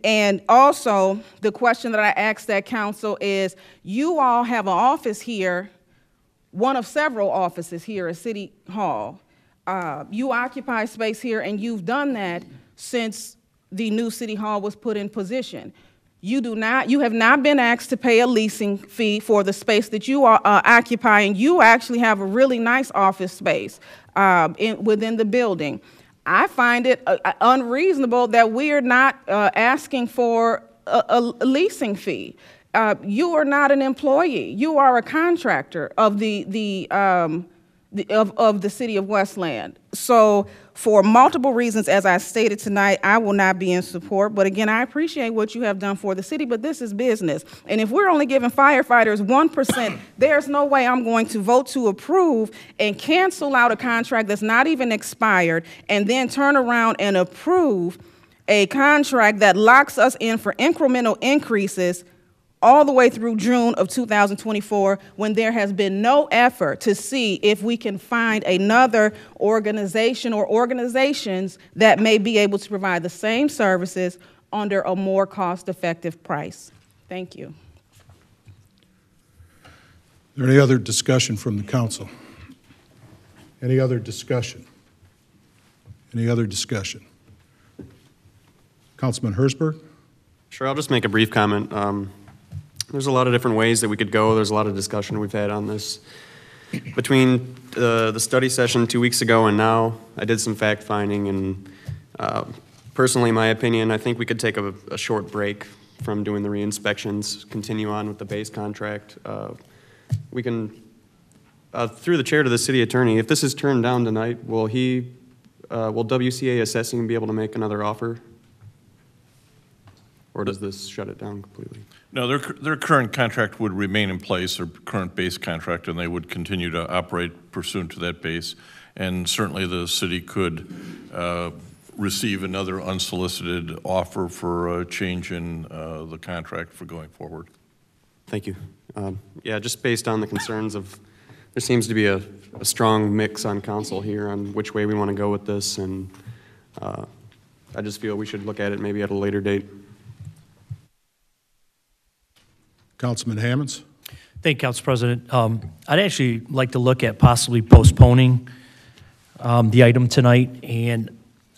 And also, the question that I asked that council is, you all have an office here, one of several offices here at City Hall. You occupy space here, and you've done that since the new City Hall was put in position. You have not been asked to pay a leasing fee for the space that you are occupying. You actually have a really nice office space within the building. I find it unreasonable that we're not asking for a leasing fee. You are not an employee. You are a contractor of the city of Westland. So for multiple reasons, as I stated tonight, I will not be in support. But again, I appreciate what you have done for the city, but this is business. And if we're only giving firefighters 1%, there's no way I'm going to vote to approve and cancel out a contract that's not even expired and then turn around and approve a contract that locks us in for incremental increases all the way through June of 2024, when there has been no effort to see if we can find another organization or organizations that may be able to provide the same services under a more cost-effective price. Thank you. Is there any other discussion from the council? Any other discussion? Any other discussion? Councilman Hersberg? Sure, I'll just make a brief comment. There's a lot of different ways that we could go. There's a lot of discussion we've had on this. Between the study session 2 weeks ago and now, I did some fact-finding, and personally, my opinion, I think we could take a short break from doing the re-inspections, continue on with the base contract. We can, through the chair to the city attorney, if this is turned down tonight, will WCA Assessing be able to make another offer? Or does this shut it down completely? No, their current contract would remain in place, their current base contract, and they would continue to operate pursuant to that base. And certainly the city could receive another unsolicited offer for a change in the contract for going forward. Thank you. Yeah, just based on the concerns of, there seems to be a strong mix on council here on which way we want to go with this, and I just feel we should look at it maybe at a later date. Councilman Hammonds? Thank you, Council President. I'd actually like to look at possibly postponing the item tonight, and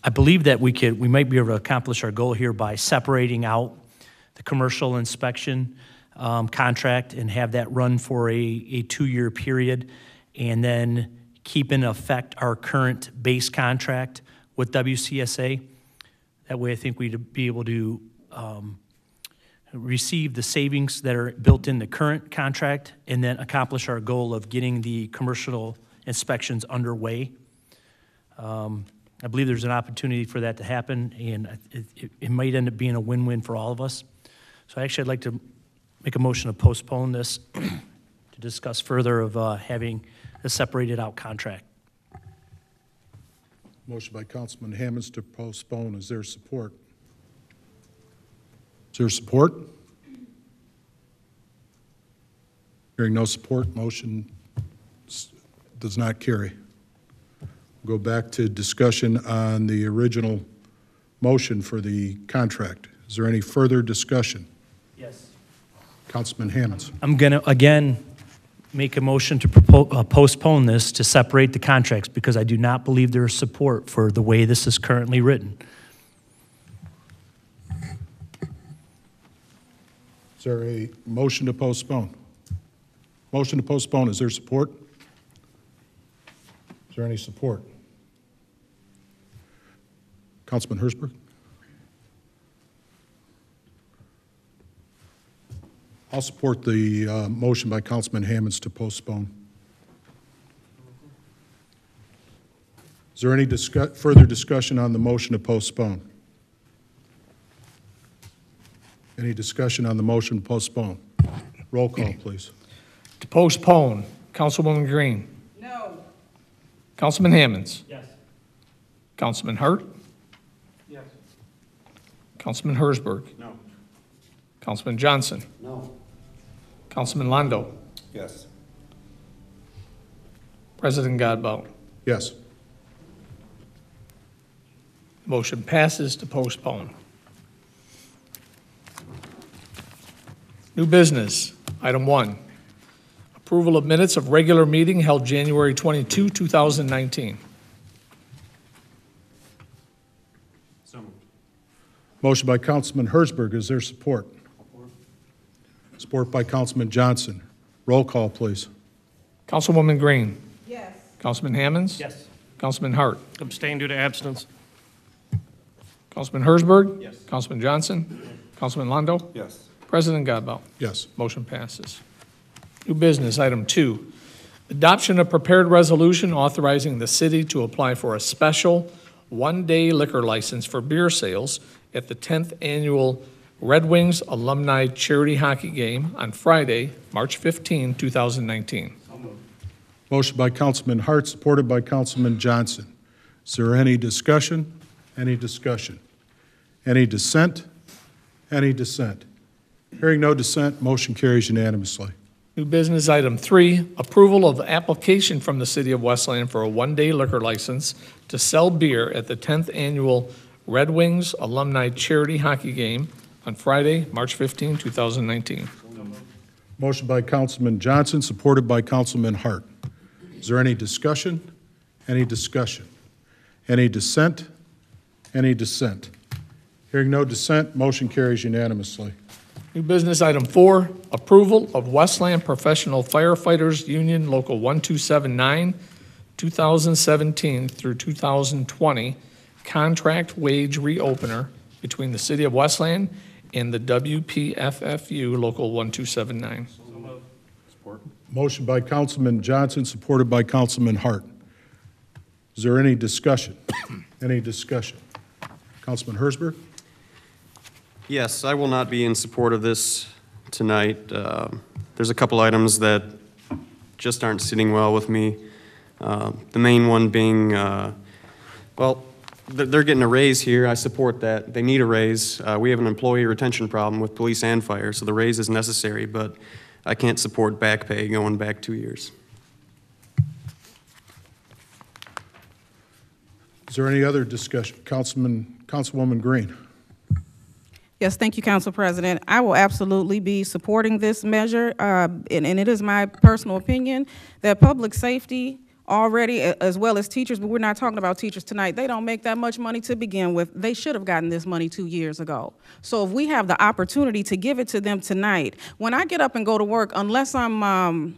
I believe that we might be able to accomplish our goal here by separating out the commercial inspection contract and have that run for a 2-year period, and then keep in effect our current base contract with WCSA. That way I think we'd be able to receive the savings that are built in the current contract and then accomplish our goal of getting the commercial inspections underway. I believe there's an opportunity for that to happen, and it might end up being a win-win for all of us. So actually I'd like to make a motion to postpone this to discuss further of having a separated out contract. Motion by Councilman Hammonds to postpone. Is there support? Is there support? Hearing no support, motion does not carry. We'll go back to discussion on the original motion for the contract. Is there any further discussion? Yes. Councilman Hammonds. I'm going to, again, make a motion to postpone this to separate the contracts because I do not believe there is support for the way this is currently written. Is there a motion to postpone? Motion to postpone, is there support? Is there any support? Councilman Hersberg? I'll support the motion by Councilman Hammonds to postpone. Is there any further discussion on the motion to postpone? Any discussion on the motion to postpone? Roll call, please. To postpone, Councilwoman Green. No. Councilman Hammonds. Yes. Councilman Hart. Yes. Councilman Hersberg. No. Councilman Johnson. No. Councilman Londo. Yes. President Godbout. Yes. Motion passes to postpone. New business, item 1. Approval of minutes of regular meeting held January 22, 2019. So moved. Motion by Councilman Hersberg. Is there support? Support by Councilman Johnson. Roll call, please. Councilwoman Green. Yes. Councilman Hammonds. Yes. Councilman Hart. Abstain due to abstinence. Councilman Hersberg. Yes. Councilman Johnson. Councilman Londo. Yes. President Godbout. Yes. Motion passes. New business, item 2. Adoption of prepared resolution authorizing the city to apply for a special one-day liquor license for beer sales at the 10th Annual Red Wings Alumni Charity Hockey Game on Friday, March 15, 2019. Motion by Councilman Hart, supported by Councilman Johnson. Is there any discussion? Any discussion? Any dissent? Any dissent? Hearing no dissent, motion carries unanimously. New business, item 3, approval of application from the city of Westland for a one-day liquor license to sell beer at the 10th Annual Red Wings Alumni Charity Hockey Game on Friday, March 15, 2019. Motion by Councilman Johnson, supported by Councilman Hart. Is there any discussion? Any discussion? Any dissent? Any dissent? Hearing no dissent, motion carries unanimously. New business item 4, approval of Westland Professional Firefighters Union Local 1279, 2017 through 2020 contract wage reopener between the City of Westland and the WPFFU Local 1279. Motion by Councilman Johnson, supported by Councilman Hart. Is there any discussion? Any discussion? Councilman Hersberg? Yes, I will not be in support of this tonight. There's a couple items that just aren't sitting well with me. The main one being, well, they're getting a raise here. I support that. They need a raise. We have an employee retention problem with police and fire, so the raise is necessary, but I can't support back pay going back 2 years. Is there any other discussion? Councilwoman Green? Yes, thank you, Council President. I will absolutely be supporting this measure, and it is my personal opinion that public safety already, as well as teachers, but we're not talking about teachers tonight, they don't make that much money to begin with. They should have gotten this money 2 years ago. So if we have the opportunity to give it to them tonight, when I get up and go to work, unless I'm,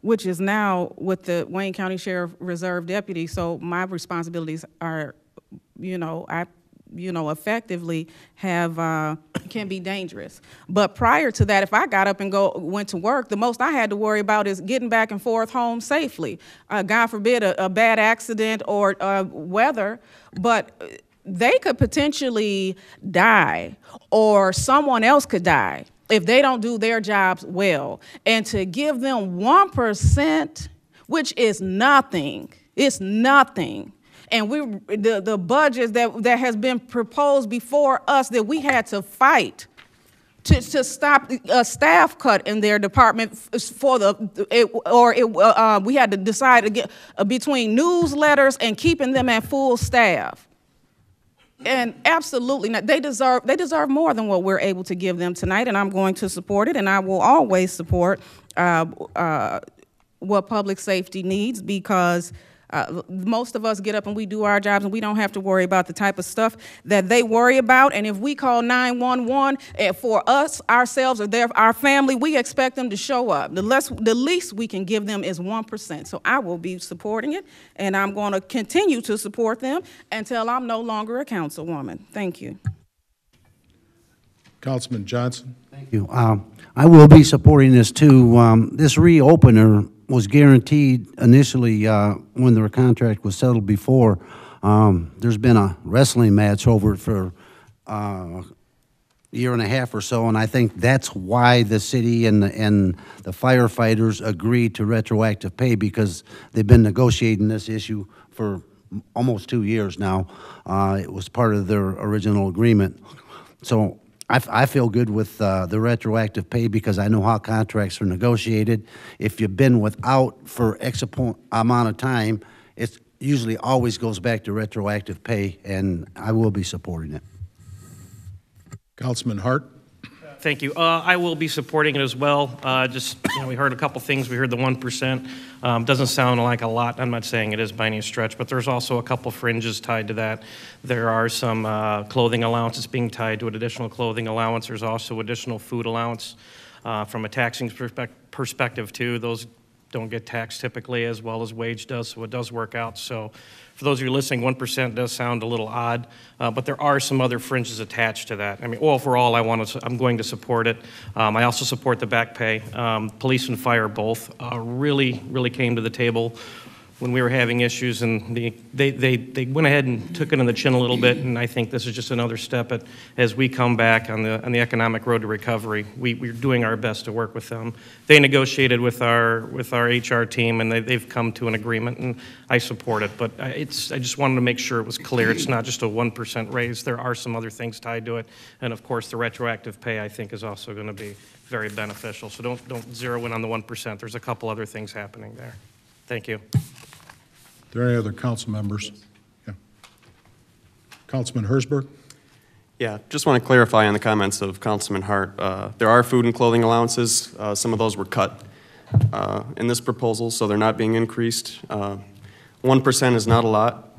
which is now with the Wayne County Sheriff Reserve Deputy, so my responsibilities are, effectively have, can be dangerous. But prior to that, if I got up and went to work, the most I had to worry about is getting back and forth home safely. God forbid a bad accident or weather, but they could potentially die or someone else could die if they don't do their jobs well. And to give them 1%, which is nothing, it's nothing. And the budget that has been proposed before us that we had to fight to stop a staff cut in their department we had to decide to get between newsletters and keeping them at full staff. And absolutely not. They deserve more than what we're able to give them tonight, and I'm going to support it, and I will always support what public safety needs, because most of us get up and we do our jobs and we don't have to worry about the type of stuff that they worry about. And if we call 911 for us, ourselves, or our family, we expect them to show up. The least we can give them is 1%. So I will be supporting it, and I'm going to continue to support them until I'm no longer a councilwoman. Thank you. Councilman Johnson? Thank you. I will be supporting this too. This reopener was guaranteed initially when the contract was settled before. There's been a wrestling match over it for a year and a half or so, and I think that's why the city and the firefighters agreed to retroactive pay, because they've been negotiating this issue for almost 2 years now. It was part of their original agreement. So I feel good with the retroactive pay, because I know how contracts are negotiated. If you've been without for X amount of time, it usually always goes back to retroactive pay, and I will be supporting it. Councilman Hart? Thank you. I will be supporting it as well. We heard a couple things. We heard the 1%. Doesn't sound like a lot. I'm not saying it is by any stretch, but there's also a couple fringes tied to that. There are some clothing allowances being tied to an additional clothing allowance. There's also additional food allowance from a taxing perspective too. Those don't get taxed typically as well as wage does, so it does work out. So for those of you listening, 1% does sound a little odd, but there are some other fringes attached to that. I mean, overall, I'm going to support it. I also support the back pay. Police and fire both really came to the table when we were having issues, and they went ahead and took it in the chin a little bit, and I think this is just another step as we come back on the economic road to recovery. We're doing our best to work with them. They negotiated with our HR team, and they've come to an agreement, and I support it. But I just wanted to make sure it was clear. It's not just a 1% raise. There are some other things tied to it, and of course the retroactive pay I think is also going to be very beneficial. So don't zero in on the 1%. There's a couple other things happening there. Thank you. Are there any other council members? Yeah. Councilman Hersberg? Yeah, just want to clarify on the comments of Councilman Hart. There are food and clothing allowances. Some of those were cut in this proposal, so they're not being increased. 1% is not a lot.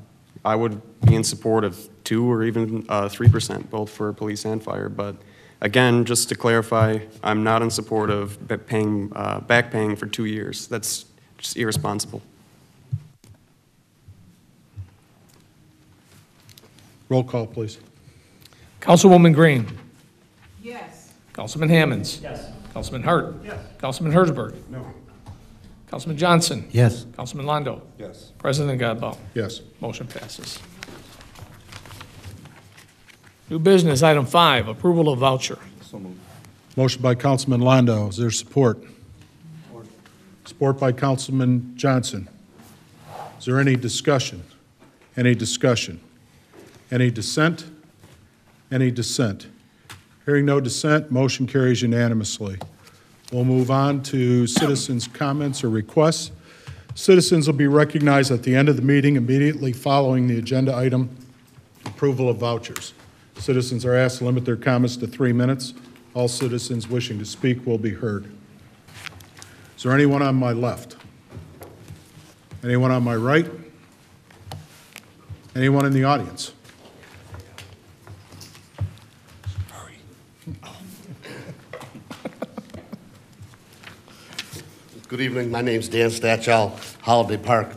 I would be in support of 2 or even 3%, both for police and fire. But again, just to clarify, I'm not in support of back paying for 2 years. That's just irresponsible. Roll call, please. Councilwoman Green. Yes. Councilman Hammonds. Yes. Councilman Hart. Yes. Councilman Herzberg. No. Councilman Johnson. Yes. Councilman Londo. Yes. President Godbout. Yes. Motion passes. New business, item 5, approval of voucher. So moved. Motion by Councilman Londo. Is there support? Support by Councilman Johnson. Is there any discussion? Any discussion? Any dissent? Any dissent? Hearing no dissent, motion carries unanimously. We'll move on to citizens' comments or requests. Citizens will be recognized at the end of the meeting immediately following the agenda item, approval of vouchers. Citizens are asked to limit their comments to 3 minutes. All citizens wishing to speak will be heard. Is there anyone on my left? Anyone on my right? Anyone in the audience? Good evening. My name's Dan Stachel, Holiday Park.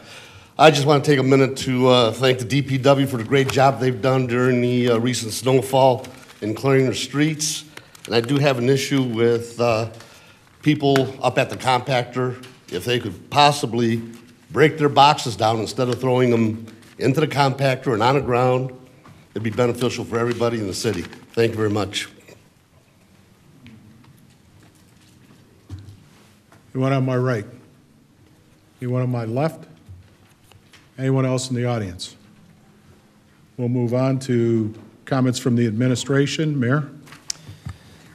I just want to take a minute to thank the DPW for the great job they've done during the recent snowfall in clearing the streets. And I do have an issue with people up at the compactor. If they could possibly break their boxes down instead of throwing them into the compactor and on the ground, it'd be beneficial for everybody in the city. Thank you very much. Anyone on my right? Anyone on my left? Anyone else in the audience? We'll move on to comments from the administration. Mayor?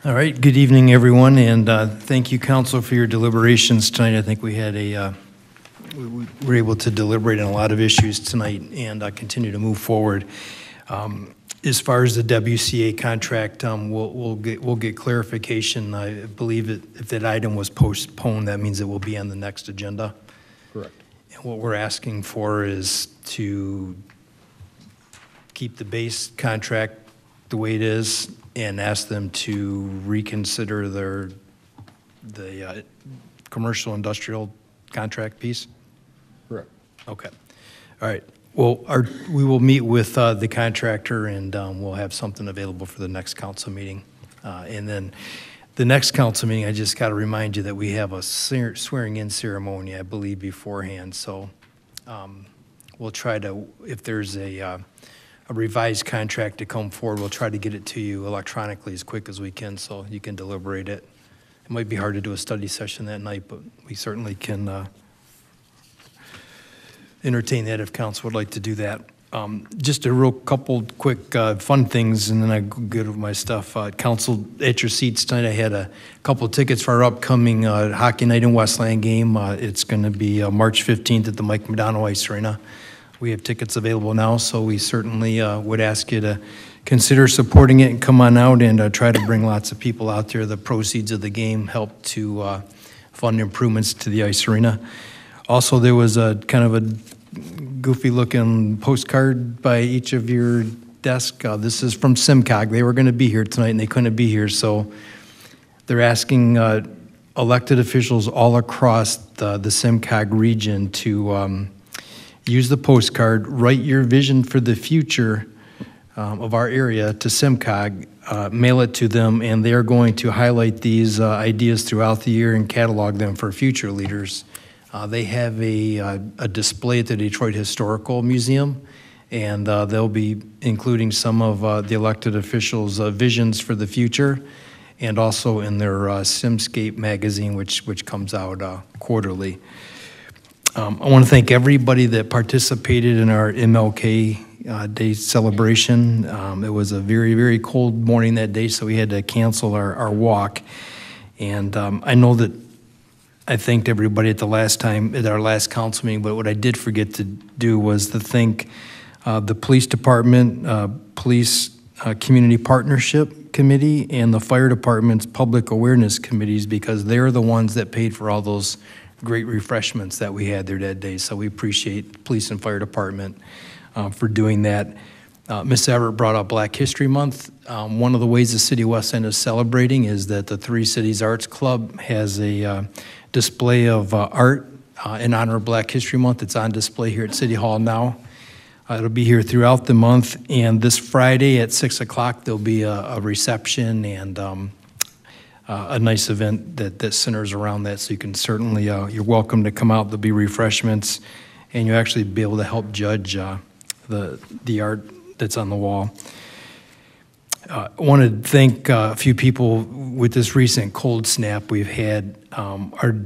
All right, good evening, everyone, and thank you, Council, for your deliberations tonight. I think we had we were able to deliberate on a lot of issues tonight and continue to move forward. As far as the WCA contract, we'll get clarification. I believe if that item was postponed, that means it will be on the next agenda. Correct. And what we're asking for is to keep the base contract the way it is and ask them to reconsider the commercial industrial contract piece? Correct. Okay. All right. Well, we will meet with the contractor, and we'll have something available for the next council meeting. And then the next council meeting, I just got to remind you that we have a swearing-in ceremony, I believe, beforehand. So we'll try to, if there's a revised contract to come forward, we'll try to get it to you electronically as quick as we can so you can deliberate it. It might be hard to do a study session that night, but we certainly can entertain that if council would like to do that. Just a real couple quick fun things, and then I go get with my stuff. Council, at your seats tonight, I had a couple tickets for our upcoming hockey night in Westland game. It's going to be March 15th at the Mike McDonald Ice Arena. We have tickets available now, so we certainly would ask you to consider supporting it and come on out and try to bring lots of people out there. The proceeds of the game help to fund improvements to the ice arena. Also, there was a kind of a goofy-looking postcard by each of your desk. This is from SimCog. They were going to be here tonight, and they couldn't be here, so they're asking elected officials all across the SimCog region to use the postcard, write your vision for the future of our area to SimCog, mail it to them, and they are going to highlight these ideas throughout the year and catalog them for future leaders. They have a display at the Detroit Historical Museum, and they'll be including some of the elected officials' visions for the future, and also in their Simscape magazine, which comes out quarterly. I want to thank everybody that participated in our MLK Day celebration. It was a very, very cold morning that day, so we had to cancel our walk. And I know that I thanked everybody at our last council meeting, but what I did forget to do was to thank the police department, police community partnership committee, and the fire department's public awareness committees, because they're the ones that paid for all those great refreshments that we had there that day. So we appreciate police and fire department for doing that. Ms. Everett brought up Black History Month. One of the ways the city of Westland is celebrating is that the Three Cities Arts Club has a display of art in honor of Black History Month. It's on display here at City Hall now. It'll be here throughout the month, and this Friday at 6 o'clock there'll be a reception and a nice event that centers around that, so you can certainly, you're welcome to come out. There'll be refreshments, and you'll actually be able to help judge the art that's on the wall. I want to thank a few people with this recent cold snap we've had. Our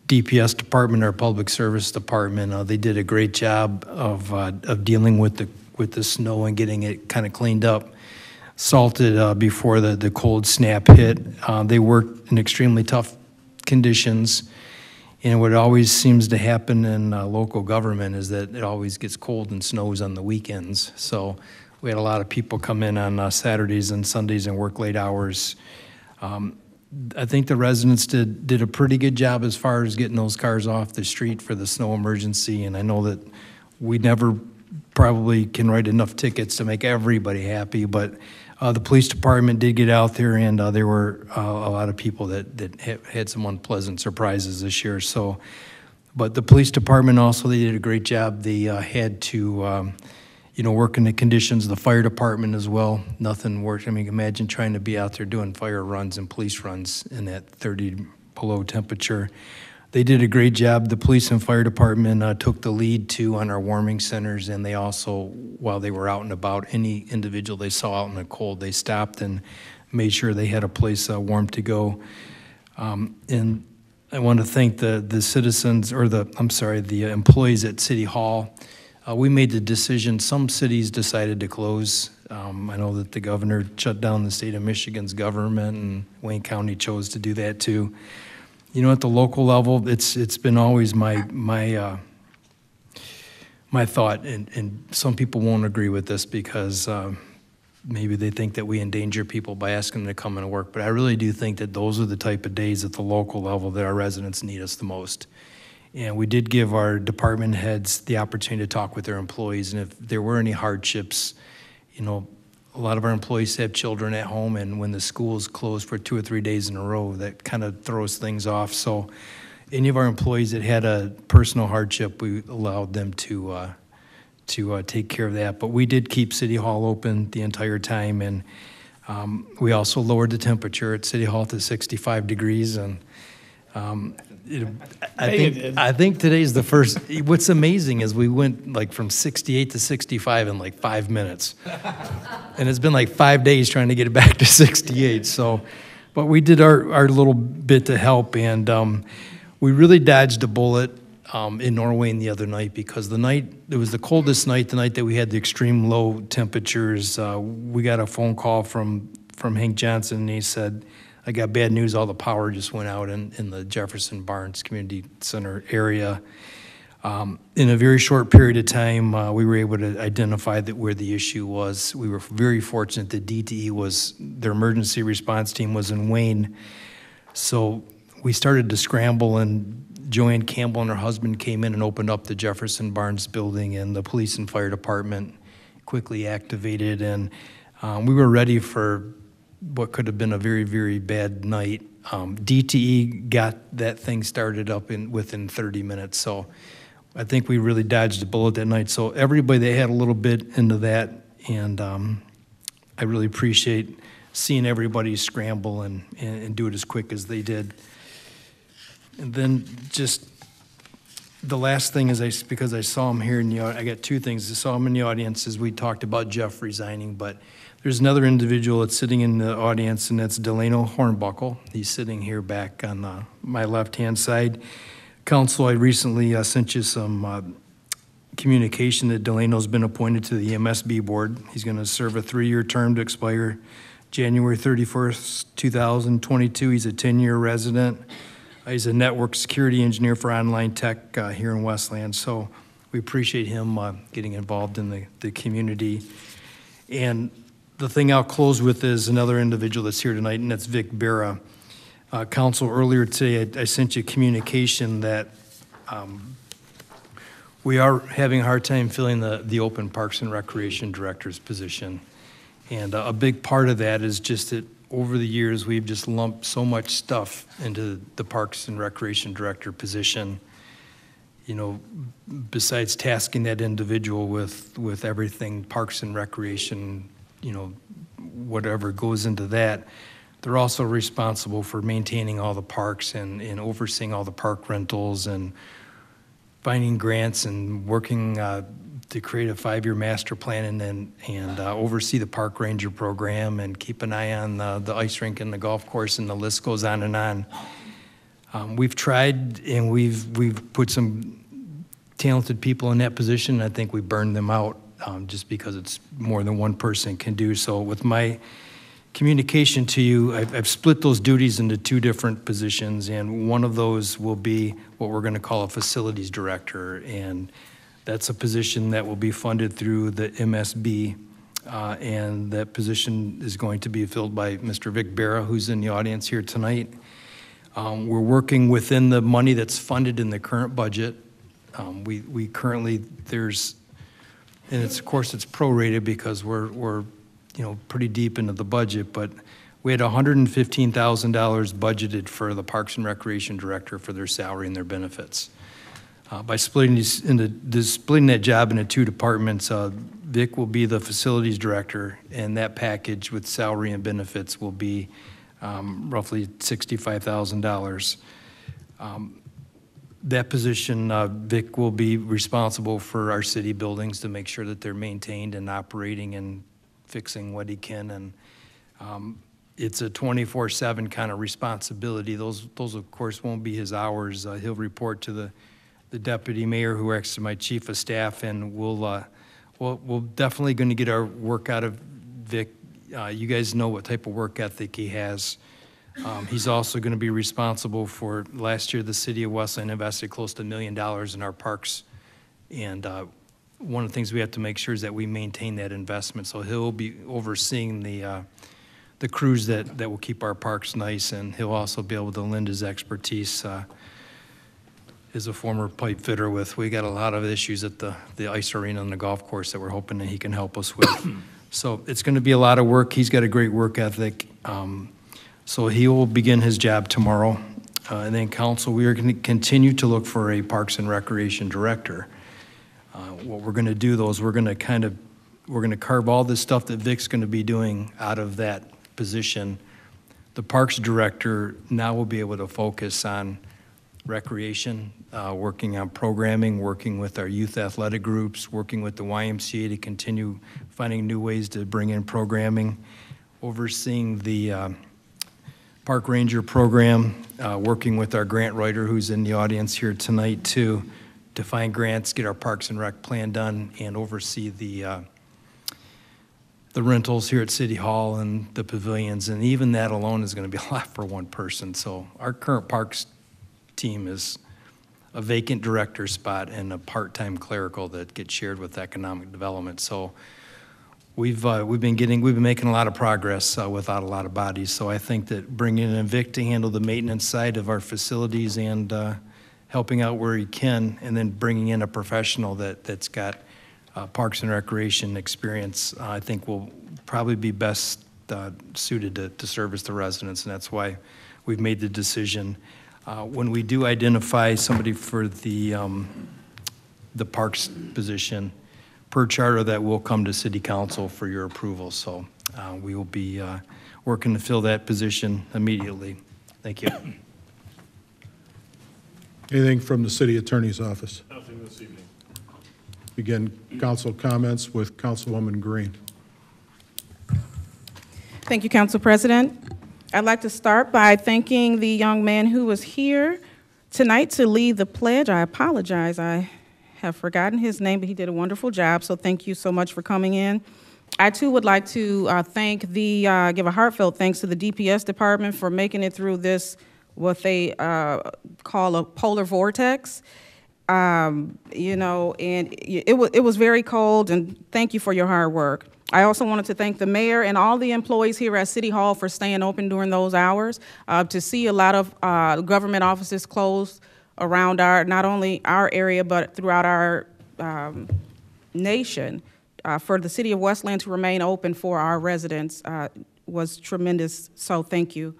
DPS department, our public service department, they did a great job of dealing with the snow and getting it kind of cleaned up, salted before the cold snap hit. They worked in extremely tough conditions, and what always seems to happen in local government is that it always gets cold and snows on the weekends. So we had a lot of people come in on Saturdays and Sundays and work late hours. I think the residents did a pretty good job as far as getting those cars off the street for the snow emergency, and I know that we never probably can write enough tickets to make everybody happy, but the police department did get out there, and there were a lot of people that had some unpleasant surprises this year. So, but the police department also, they did a great job. They had to work in the conditions, the fire department as well. Nothing worse. I mean, imagine trying to be out there doing fire runs and police runs in that 30 below temperature. They did a great job. The police and fire department took the lead too on our warming centers, and they also, while they were out and about, any individual they saw out in the cold, they stopped and made sure they had a place warm to go. And I want to thank the citizens, or the employees at City Hall. We made the decision. Some cities decided to close. I know that the governor shut down the state of Michigan's government, and Wayne County chose to do that too. At the local level, it's been always my thought, and some people won't agree with this because maybe they think that we endanger people by asking them to come and work. But I really do think that those are the type of days at the local level that our residents need us the most. And we did give our department heads the opportunity to talk with their employees, and if there were any hardships, a lot of our employees have children at home, and when the schools closed for 2 or 3 days in a row, that kind of throws things off. So any of our employees that had a personal hardship, we allowed them to take care of that. But we did keep City Hall open the entire time, and we also lowered the temperature at City Hall to 65 degrees, and I think today's the first. What's amazing is we went like from 68 to 65 in like 5 minutes, and it's been like 5 days trying to get it back to 68. So, but we did our little bit to help, and we really dodged a bullet in Norway the other night, because it was the coldest night, the night that we had the extreme low temperatures. We got a phone call from Hank Johnson, and he said, I got bad news, all the power just went out in the Jefferson Barnes Community Center area. In a very short period of time, we were able to identify where the issue was. We were very fortunate that DTE their emergency response team was in Wayne. So we started to scramble, and Joanne Campbell and her husband came in and opened up the Jefferson Barnes building, and the police and fire department quickly activated, and we were ready for what could have been a very, very bad night. DTE got that thing started up within 30 minutes, so I think we really dodged a bullet that night. So everybody, they had a little bit into that, and I really appreciate seeing everybody scramble and do it as quick as they did. And then just the last thing is, because I saw him here in the audience, I got two things. I saw him in the audience as we talked about Jeff resigning, but there's another individual that's sitting in the audience, and that's Delano Hornbuckle. He's sitting here back on my left-hand side. Council, I recently sent you some communication that Delano's been appointed to the MSB board. He's going to serve a 3-year term to expire January 31st, 2022. He's a 10-year resident. He's a network security engineer for online tech here in Westland. So we appreciate him getting involved in the community. And the thing I'll close with is another individual that's here tonight, and that's Vic Berra. Council, earlier today, I sent you communication that we are having a hard time filling the open Parks and Recreation Director's position. And a big part of that is just that over the years, we've just lumped so much stuff into the Parks and Recreation Director position. You know, besides tasking that individual with everything Parks and Recreation, you know, whatever goes into that, they're also responsible for maintaining all the parks and overseeing all the park rentals and finding grants and working to create a 5-year master plan and oversee the park ranger program and keep an eye on the ice rink and the golf course, and the list goes on and on. We've tried and we've put some talented people in that position. I think we burned them out just because it's more than one person can do. So with my communication to you, I've split those duties into 2 different positions, and one of those will be what we're going to call a facilities director, and that's a position that will be funded through the MSB, and that position is going to be filled by Mr. Vic Barra, who's in the audience here tonight. We're working within the money that's funded in the current budget. We currently, and of course it's prorated because we're pretty deep into the budget, but we had $115,000 budgeted for the Parks and Recreation Director for their salary and their benefits. By splitting that job into 2 departments, Vic will be the Facilities Director, and that package with salary and benefits will be roughly $65,000. That position, Vic will be responsible for our city buildings to make sure that they're maintained and operating and fixing what he can, and it's a 24/7 kind of responsibility. Those of course won't be his hours. He'll report to the deputy mayor, who acts as my chief of staff, and we'll definitely going to get our work out of Vic. You guys know what type of work ethic he has. He's also going to be responsible for, last year the city of Westland invested close to $1 million in our parks, and one of the things we have to make sure is that we maintain that investment. So he'll be overseeing the crews that will keep our parks nice, and he'll also be able to lend his expertise as a former pipe fitter we got a lot of issues at the ice arena and the golf course that we're hoping that he can help us with. So it's going to be a lot of work. He's got a great work ethic. So he will begin his job tomorrow. And then council, we are going to continue to look for a Parks and Recreation Director. What we're going to do, though, is we're going to carve all this stuff that Vic's going to be doing out of that position. The Parks Director now will be able to focus on recreation, working on programming, working with our youth athletic groups, working with the YMCA to continue finding new ways to bring in programming, overseeing the Park Ranger program, working with our grant writer who's in the audience here tonight too, to find grants, get our Parks and Rec plan done, and oversee the rentals here at City Hall and the pavilions, and even that alone is going to be a lot for one person. So our current parks team is a vacant director spot and a part-time clerical that gets shared with economic development. So we've been making a lot of progress without a lot of bodies. So I think that bringing in Vic to handle the maintenance side of our facilities and helping out where he can, and then bringing in a professional that's got Parks and Recreation experience, I think will probably be best suited to service the residents, and that's why we've made the decision. When we do identify somebody for the Parks position, per charter, that will come to City Council for your approval. So we will be working to fill that position immediately. Thank you. Anything from the City Attorney's Office? Nothing this evening. Begin council comments with Councilwoman Green. Thank you, Council President. I'd like to start by thanking the young man who was here tonight to lead the pledge. I apologize, I have forgotten his name, but he did a wonderful job, so thank you so much for coming in. I too would like to give a heartfelt thanks to the DPS department for making it through this, what they call a polar vortex. You know, and it was very cold, and thank you for your hard work. I also wanted to thank the mayor and all the employees here at City Hall for staying open during those hours. To see a lot of government offices closed around not only our area, but throughout our nation, for the city of Westland to remain open for our residents was tremendous, so thank you.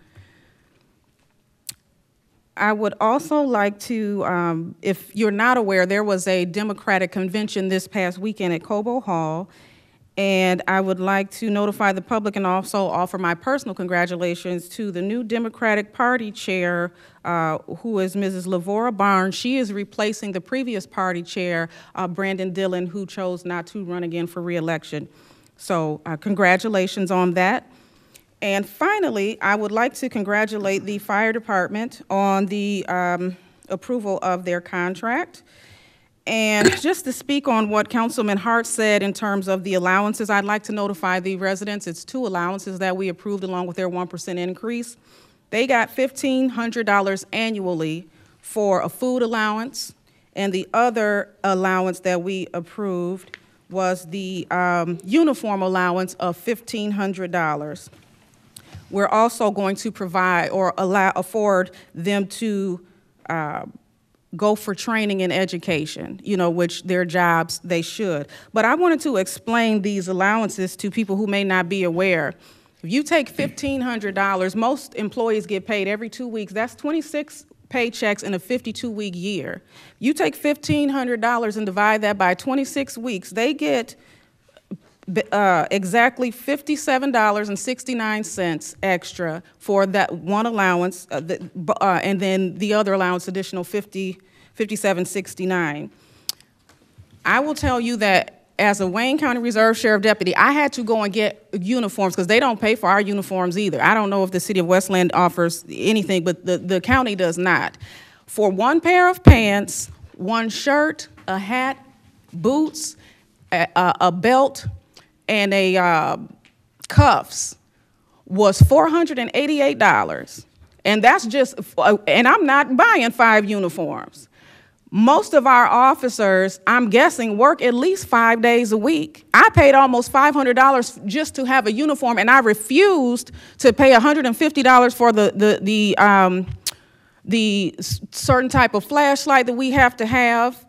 I would also like to, if you're not aware, there was a Democratic convention this past weekend at Cobo Hall, and I would like to notify the public and also offer my personal congratulations to the new Democratic Party chair, who is Mrs. Lavora Barnes. She is replacing the previous party chair, Brandon Dillon, who chose not to run again for re-election. So congratulations on that. And finally, I would like to congratulate the fire department on the approval of their contract. And just to speak on what Councilman Hart said in terms of the allowances, I'd like to notify the residents. It's 2 allowances that we approved along with their 1% increase. They got $1,500 annually for a food allowance, and the other allowance that we approved was the uniform allowance of $1,500. We're also going to provide or afford them to go for training and education, you know, which their jobs they should. But I wanted to explain these allowances to people who may not be aware. If you take $1,500, most employees get paid every 2 weeks. That's 26 paychecks in a 52-week year. You take $1,500 and divide that by 26 weeks, they get exactly $57.69 extra for that one allowance, and then the other allowance additional $57.69. I will tell you that as a Wayne County Reserve Sheriff Deputy, I had to go and get uniforms because they don't pay for our uniforms either. I don't know if the city of Westland offers anything, but the county does not. For 1 pair of pants, 1 shirt, a hat, boots, a belt, and a cuffs was $488. And that's just, and I'm not buying 5 uniforms. Most of our officers, I'm guessing, work at least 5 days a week. I paid almost $500 just to have a uniform, and I refused to pay $150 for the certain type of flashlight that we have to have.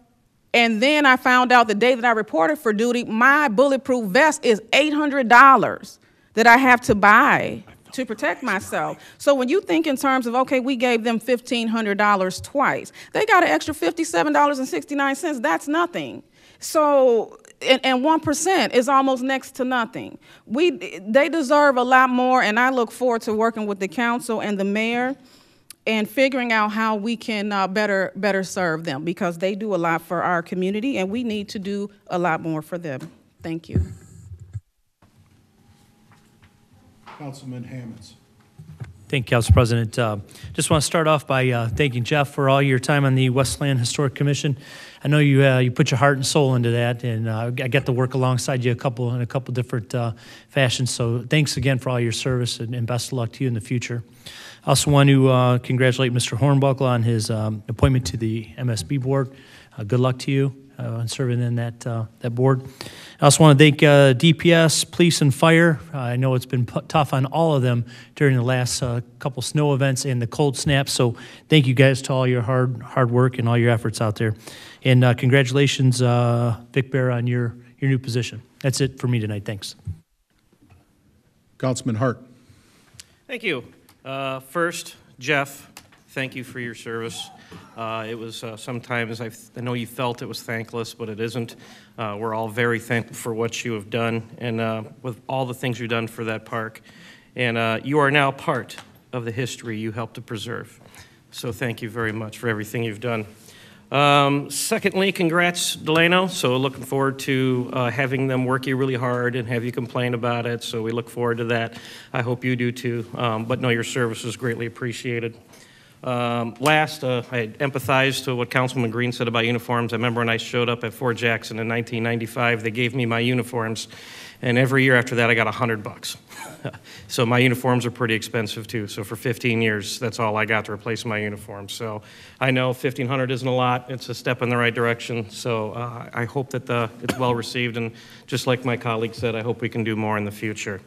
And then I found out the day that I reported for duty, my bulletproof vest is $800 that I have to buy to protect myself. So when you think in terms of, okay, we gave them $1,500 twice, they got an extra $57.69. That's nothing. So, and 1% is almost next to nothing. They deserve a lot more, and I look forward to working with the council and the mayor and figuring out how we can better serve them, because they do a lot for our community, and we need to do a lot more for them. Thank you. Councilman Hammonds. Thank you, Council President. Just want to start off by thanking Jeff for all your time on the Westland Historic Commission. I know you put your heart and soul into that, and I got to work alongside you in a couple different fashions. So thanks again for all your service, and best of luck to you in the future. I also want to congratulate Mr. Hornbuckle on his appointment to the MSB board. Good luck to you in serving in that board. I also want to thank DPS, police, and fire. I know it's been tough on all of them during the last couple snow events and the cold snap. So thank you guys to all your hard work and all your efforts out there. And congratulations, Vic Bear, on your new position. That's it for me tonight. Thanks. Councilman Hart. Thank you. First, Jeff, thank you for your service. It was sometimes, I know you felt it was thankless, but it isn't. We're all very thankful for what you have done, and with all the things you've done for that park. And you are now part of the history you helped to preserve. So thank you very much for everything you've done. Secondly, congrats, Delano. So looking forward to having them work you really hard and have you complain about it. So we look forward to that. I hope you do too. But no, your service is greatly appreciated. Last, I empathized to what Councilman Green said about uniforms. I remember when I showed up at Fort Jackson in 1995, they gave me my uniforms, and every year after that I got $100. So my uniforms are pretty expensive too. So for 15 years, that's all I got to replace my uniform. So I know $1,500 isn't a lot. It's a step in the right direction. So I hope that it's well received, and just like my colleague said, I hope we can do more in the future.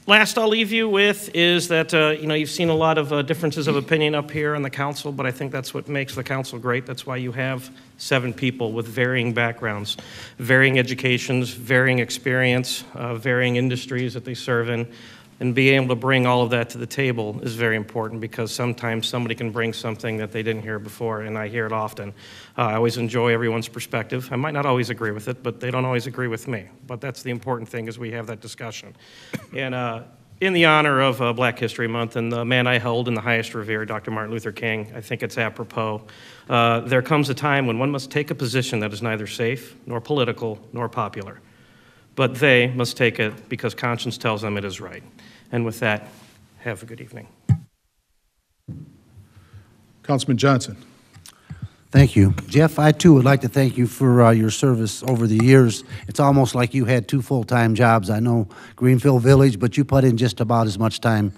Last I'll leave you with is that, you've seen a lot of differences of opinion up here on the council, but I think that's what makes the council great. That's why you have 7 people with varying backgrounds, varying educations, varying experience, varying industries that they serve in. And being able to bring all of that to the table is very important because sometimes somebody can bring something that they didn't hear before, and I hear it often. I always enjoy everyone's perspective. I might not always agree with it, but they don't always agree with me. But that's the important thing is we have that discussion. And in the honor of Black History Month and the man I hold in the highest revere, Dr. Martin Luther King, I think it's apropos. There comes a time when one must take a position that is neither safe, nor political, nor popular. But they must take it because conscience tells them it is right. And with that, have a good evening. Councilman Johnson. Thank you. Jeff, I too would like to thank you for your service over the years. It's almost like you had 2 full-time jobs. I know Greenfield Village, but you put in just about as much time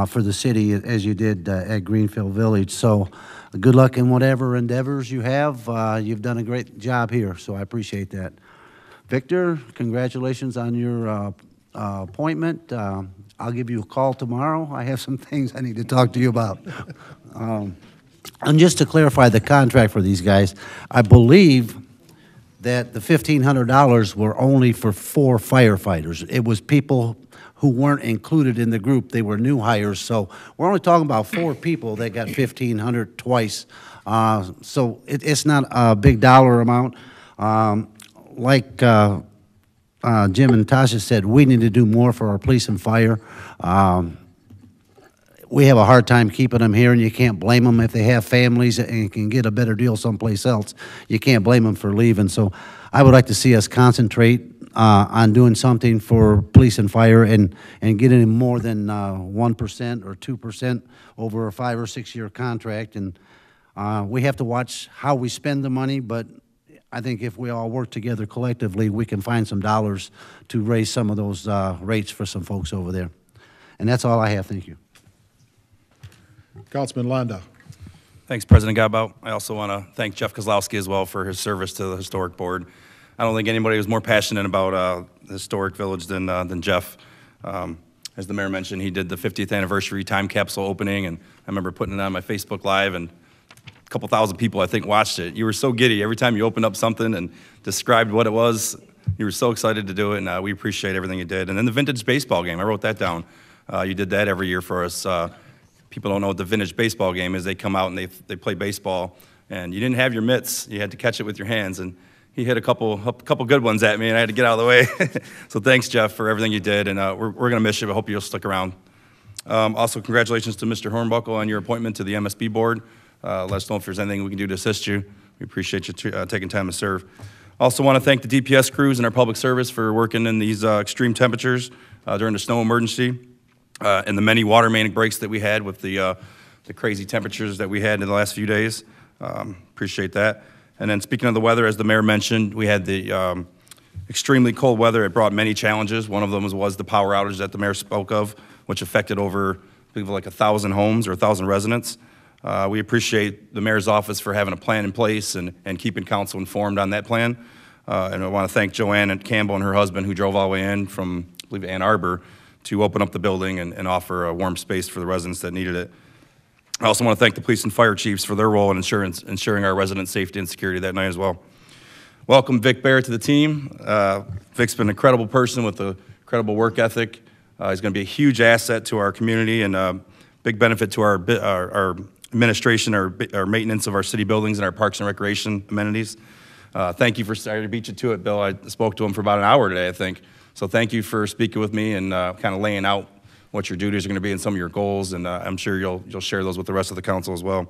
for the city as you did at Greenfield Village. So good luck in whatever endeavors you have. You've done a great job here, so I appreciate that. Victor, congratulations on your appointment. I'll give you a call tomorrow. I have some things I need to talk to you about. And just to clarify the contract for these guys, I believe that the $1,500 were only for 4 firefighters. It was people who weren't included in the group. They were new hires. So we're only talking about 4 people that got $1,500 twice. So it's not a big dollar amount. Like Jim and Tasha said, we need to do more for our police and fire. We have a hard time keeping them here, and you can't blame them if they have families and can get a better deal someplace else. You can't blame them for leaving. So I would like to see us concentrate on doing something for police and fire and getting more than 1% or 2% over a 5 or 6 year contract. And we have to watch how we spend the money, but I think if we all work together collectively, we can find some dollars to raise some of those rates for some folks over there. And that's all I have. Thank you. Councilman Landau. Thanks, President Godbout. I also want to thank Jeff Kozlowski as well for his service to the Historic Board. I don't think anybody was more passionate about the Historic Village than Jeff. As the mayor mentioned, he did the 50th anniversary time capsule opening, and I remember putting it on my Facebook Live, and a couple thousand people, I think, watched it. You were so giddy. Every time you opened up something and described what it was, you were so excited to do it, and we appreciate everything you did. And then the vintage baseball game, I wrote that down. You did that every year for us. People don't know what the vintage baseball game is. They come out and they play baseball, and you didn't have your mitts. You had to catch it with your hands, and he hit a couple good ones at me, and I had to get out of the way. So thanks, Jeff, for everything you did, and we're going to miss you, but hope you'll stick around. Also, congratulations to Mr. Hornbuckle on your appointment to the MSB board. Let us know if there's anything we can do to assist you. We appreciate you taking time to serve. Also want to thank the DPS crews and our public service for working in these extreme temperatures during the snow emergency. And the many water main breaks that we had with the crazy temperatures that we had in the last few days. Appreciate that. And then speaking of the weather, as the mayor mentioned, we had the extremely cold weather. It brought many challenges. One of them was the power outage that the mayor spoke of, which affected over, I believe, like 1,000 homes or 1,000 residents. We appreciate the mayor's office for having a plan in place and keeping council informed on that plan. And I want to thank Joanne and Campbell and her husband who drove all the way in from, I believe, Ann Arbor to open up the building and offer a warm space for the residents that needed it. I also want to thank the police and fire chiefs for their role in ensuring our residents' safety and security that night as well. Welcome Vic Barrett to the team. Vic's been an incredible person with an incredible work ethic. He's going to be a huge asset to our community and a big benefit to our administration, our maintenance of our city buildings and our parks and recreation amenities. Thank you for, sorry to beat you to it, Bill. I spoke to him for about an hour today, I think. So thank you for speaking with me and kind of laying out what your duties are going to be and some of your goals, and I'm sure you'll share those with the rest of the council as well.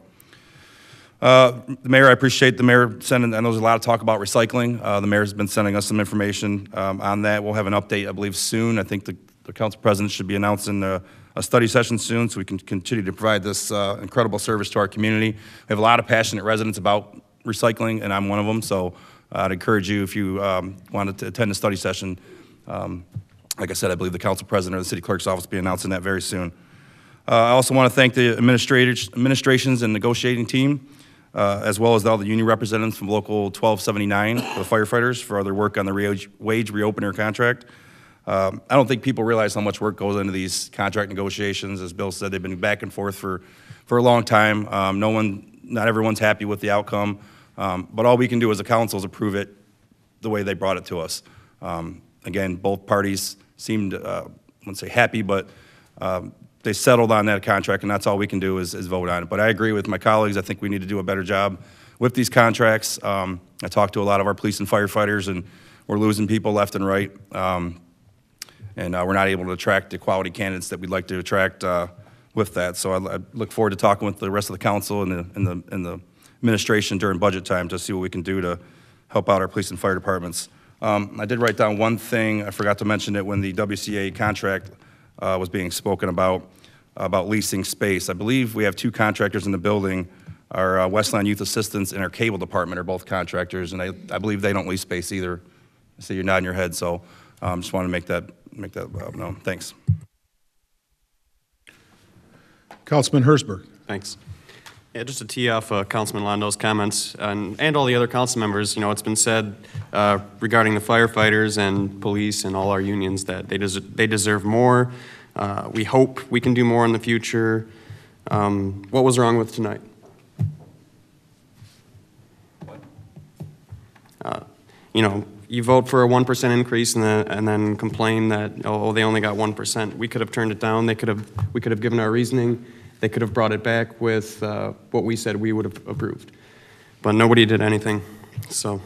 The mayor, I appreciate the mayor sending, I know there's a lot of talk about recycling. The mayor's been sending us some information on that. We'll have an update, I believe, soon. I think the council president should be announcing a study session soon so we can continue to provide this incredible service to our community. We have a lot of passionate residents about recycling, and I'm one of them, so I'd encourage you, if you wanted to attend a study session, like I said, I believe the council president or the city clerk's office will be announcing that very soon. I also want to thank the administrations and negotiating team, as well as all the union representatives from Local 1279, the firefighters, for their work on the wage reopener contract. I don't think people realize how much work goes into these contract negotiations. As Bill said, they've been back and forth for a long time. Not everyone's happy with the outcome, but all we can do as a council is approve it the way they brought it to us. Again, both parties seemed, I wouldn't say happy, but they settled on that contract, and that's all we can do is vote on it. But I agree with my colleagues. I think we need to do a better job with these contracts. I talked to a lot of our police and firefighters, and we're losing people left and right. And we're not able to attract the quality candidates that we'd like to attract with that. So I look forward to talking with the rest of the council and the administration during budget time to see what we can do to help out our police and fire departments. I did write down one thing. I forgot to mention it when the WCA contract was being spoken about leasing space. I believe we have two contractors in the building. Our Westland Youth Assistance and our cable department are both contractors, and I believe they don't lease space either. I see you're nodding your head, so just want to make that known. Thanks. Councilman Hersberg. Thanks. Yeah, just to tee off Councilman Londo's comments and all the other council members, it's been said regarding the firefighters and police and all our unions that they deserve more. We hope we can do more in the future. What was wrong with tonight? You vote for a 1% increase and then complain that, oh, they only got 1%. We could have turned it down. We could have given our reasoning. They could have brought it back with what we said we would have approved. But nobody did anything. So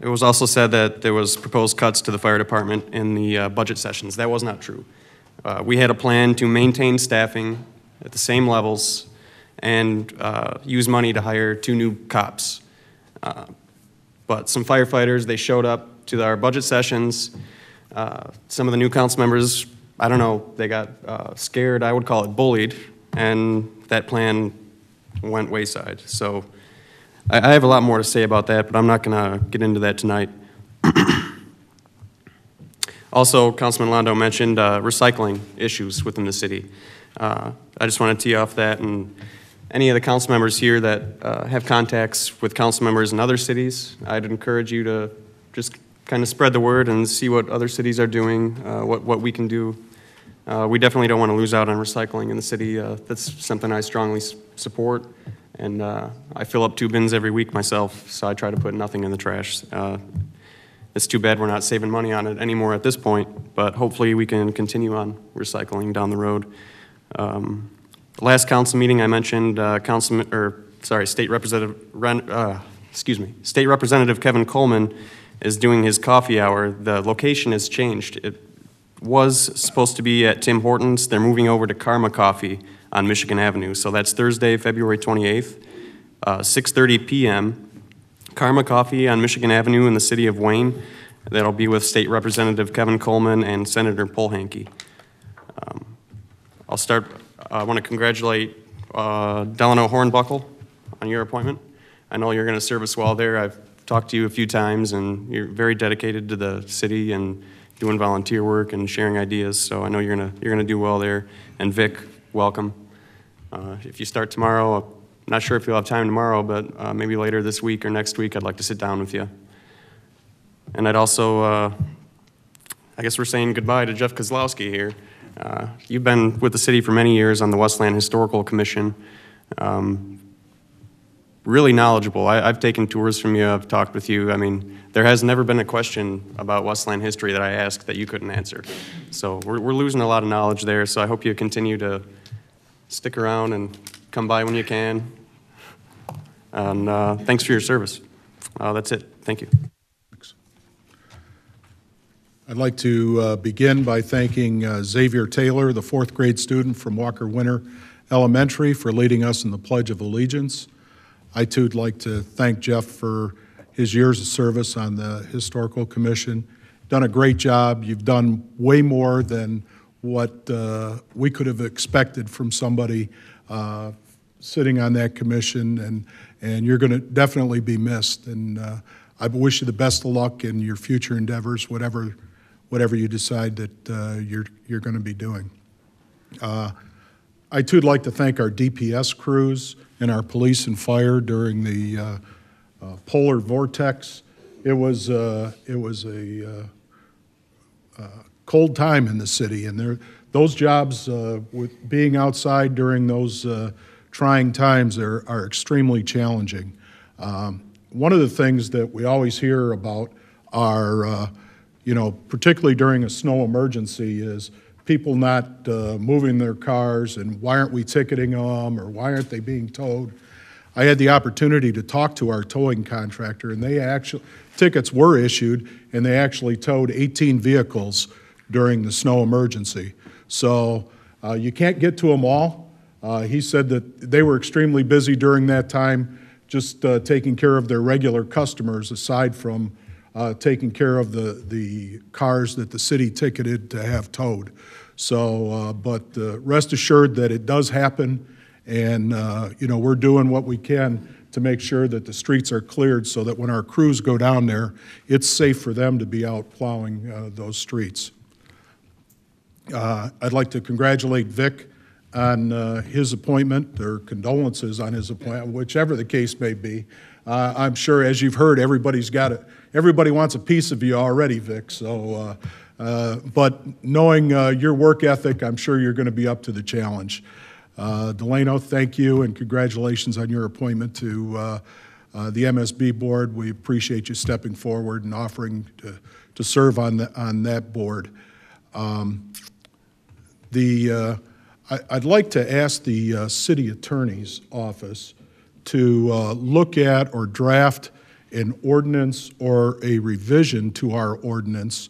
it was also said that there was proposed cuts to the fire department in the budget sessions. That was not true. We had a plan to maintain staffing at the same levels and use money to hire 2 new cops. But some firefighters, they showed up to our budget sessions. Some of the new council members, I don't know, they got scared, I would call it bullied, and that plan went wayside. So I have a lot more to say about that, but I'm not going to get into that tonight. Also, Councilman Londo mentioned recycling issues within the city. I just want to tee off that, and any of the council members here that have contacts with council members in other cities, I'd encourage you to just kind of spread the word and see what other cities are doing, what we can do. We definitely don't want to lose out on recycling in the city. That's something I strongly support, and I fill up 2 bins every week myself, so I try to put nothing in the trash. It's too bad we're not saving money on it anymore at this point, but hopefully we can continue on recycling down the road. Last council meeting, I mentioned State Representative Kevin Coleman is doing his coffee hour. The location has changed. It was supposed to be at Tim Hortons. They're moving over to Karma Coffee on Michigan Avenue. So that's Thursday, February 28th, 6:30 p.m. Karma Coffee on Michigan Avenue in the city of Wayne. That'll be with State Representative Kevin Coleman and Senator Polhanke. I want to congratulate Delano Hornbuckle on your appointment. I know you're going to serve us well there. I've talked to you a few times, and you're very dedicated to the city and doing volunteer work and sharing ideas. So I know you're gonna do well there. And Vic, welcome. If you start tomorrow, I'm not sure if you'll have time tomorrow, but maybe later this week or next week, I'd like to sit down with you. And I'd also, I guess we're saying goodbye to Jeff Kozlowski here. You've been with the city for many years on the Westland Historical Commission. Really knowledgeable. I've taken tours from you, I've talked with you. I mean, there has never been a question about Westland history that I asked that you couldn't answer. So we're losing a lot of knowledge there, so I hope you continue to stick around and come by when you can. And thanks for your service. That's it. Thank you. Thanks. I'd like to begin by thanking Xavier Taylor, the 4th grade student from Walker Winter Elementary, for leading us in the Pledge of Allegiance. I too would like to thank Jeff for his years of service on the Historical Commission. Done a great job. You've done way more than what we could have expected from somebody sitting on that commission, and you're going to definitely be missed. And I wish you the best of luck in your future endeavors, whatever you decide that you're going to be doing. I too would like to thank our DPS crews and our police and fire during the polar vortex. It was a cold time in the city, and those jobs, with being outside during those trying times, are extremely challenging. One of the things that we always hear about are, particularly during a snow emergency, is people not moving their cars, and why aren't we ticketing them, or why aren't they being towed? I had the opportunity to talk to our towing contractor, and tickets were issued, and they actually towed 18 vehicles during the snow emergency. So you can't get to them all. He said that they were extremely busy during that time, just taking care of their regular customers, aside from taking care of the cars that the city ticketed to have towed. So, but rest assured that it does happen, and we're doing what we can to make sure that the streets are cleared so that when our crews go down there, it's safe for them to be out plowing those streets. I'd like to congratulate Vic on his appointment, or condolences on his appointment, whichever the case may be. I'm sure, as you've heard, everybody wants a piece of you already, Vic. So, but knowing your work ethic, I'm sure you're going to be up to the challenge. Delano, thank you, and congratulations on your appointment to the MSB board. We appreciate you stepping forward and offering to serve on that board. I'd like to ask the city attorney's office to look at or draft an ordinance or a revision to our ordinance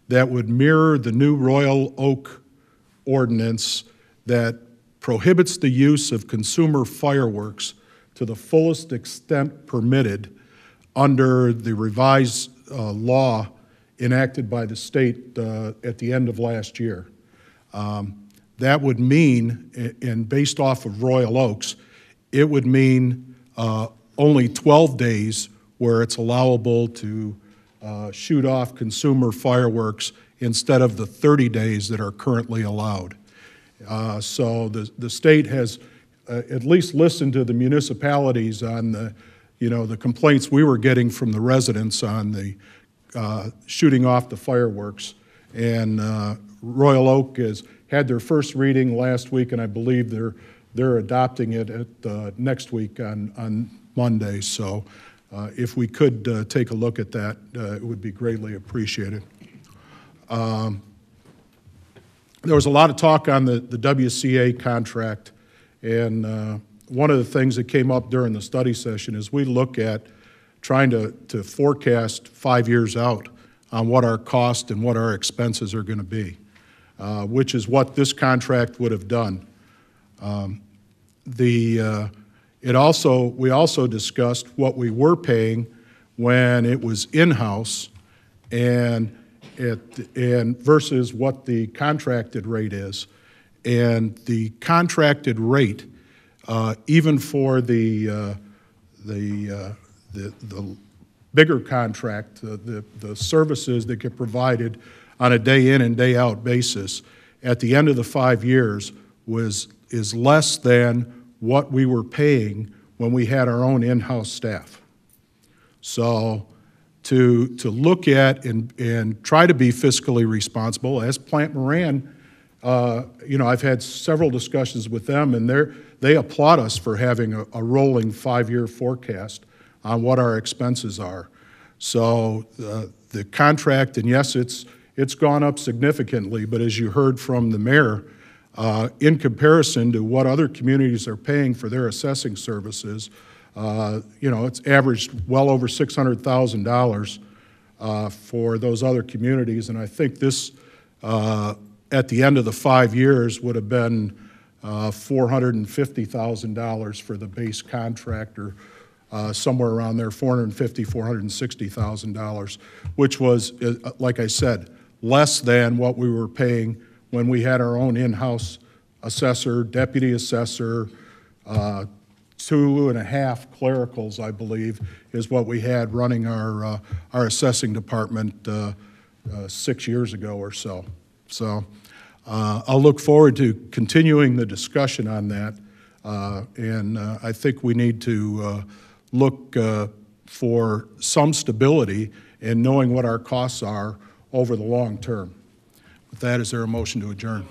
that would mirror the new Royal Oak ordinance that prohibits the use of consumer fireworks to the fullest extent permitted under the revised law enacted by the state at the end of last year. That would mean, and based off of Royal Oaks, it would mean only 12 days where it's allowable to shoot off consumer fireworks instead of the 30 days that are currently allowed. So the state has at least listened to the municipalities on the complaints we were getting from the residents on the shooting off the fireworks. And Royal Oak has had their first reading last week, and I believe they're adopting it at next week on Monday. So if we could take a look at that, it would be greatly appreciated. There was a lot of talk on the WCA contract, and one of the things that came up during the study session is we look at trying to forecast 5 years out on what our cost and what our expenses are going to be, which is what this contract would have done. We also discussed what we were paying when it was in-house and versus what the contracted rate is. And the contracted rate, even for the bigger contract, the services that get provided on a day in and day out basis, at the end of the 5 years is less than what we were paying when we had our own in-house staff. So to look at and try to be fiscally responsible, as Plant Moran, I've had several discussions with them, and they applaud us for having a rolling 5-year forecast on what our expenses are. So the contract, and yes, it's gone up significantly, but as you heard from the mayor, in comparison to what other communities are paying for their assessing services, it's averaged well over $600,000 for those other communities, and I think this, at the end of the 5 years, would have been $450,000 for the base contractor, somewhere around there, $450,000, $460,000, which was, like I said, less than what we were paying when we had our own in-house assessor, deputy assessor, 2.5 clericals, I believe, is what we had running our assessing department 6 years ago or so. So I'll look forward to continuing the discussion on that, and I think we need to look for some stability in knowing what our costs are over the long term. With that, is there a motion to adjourn?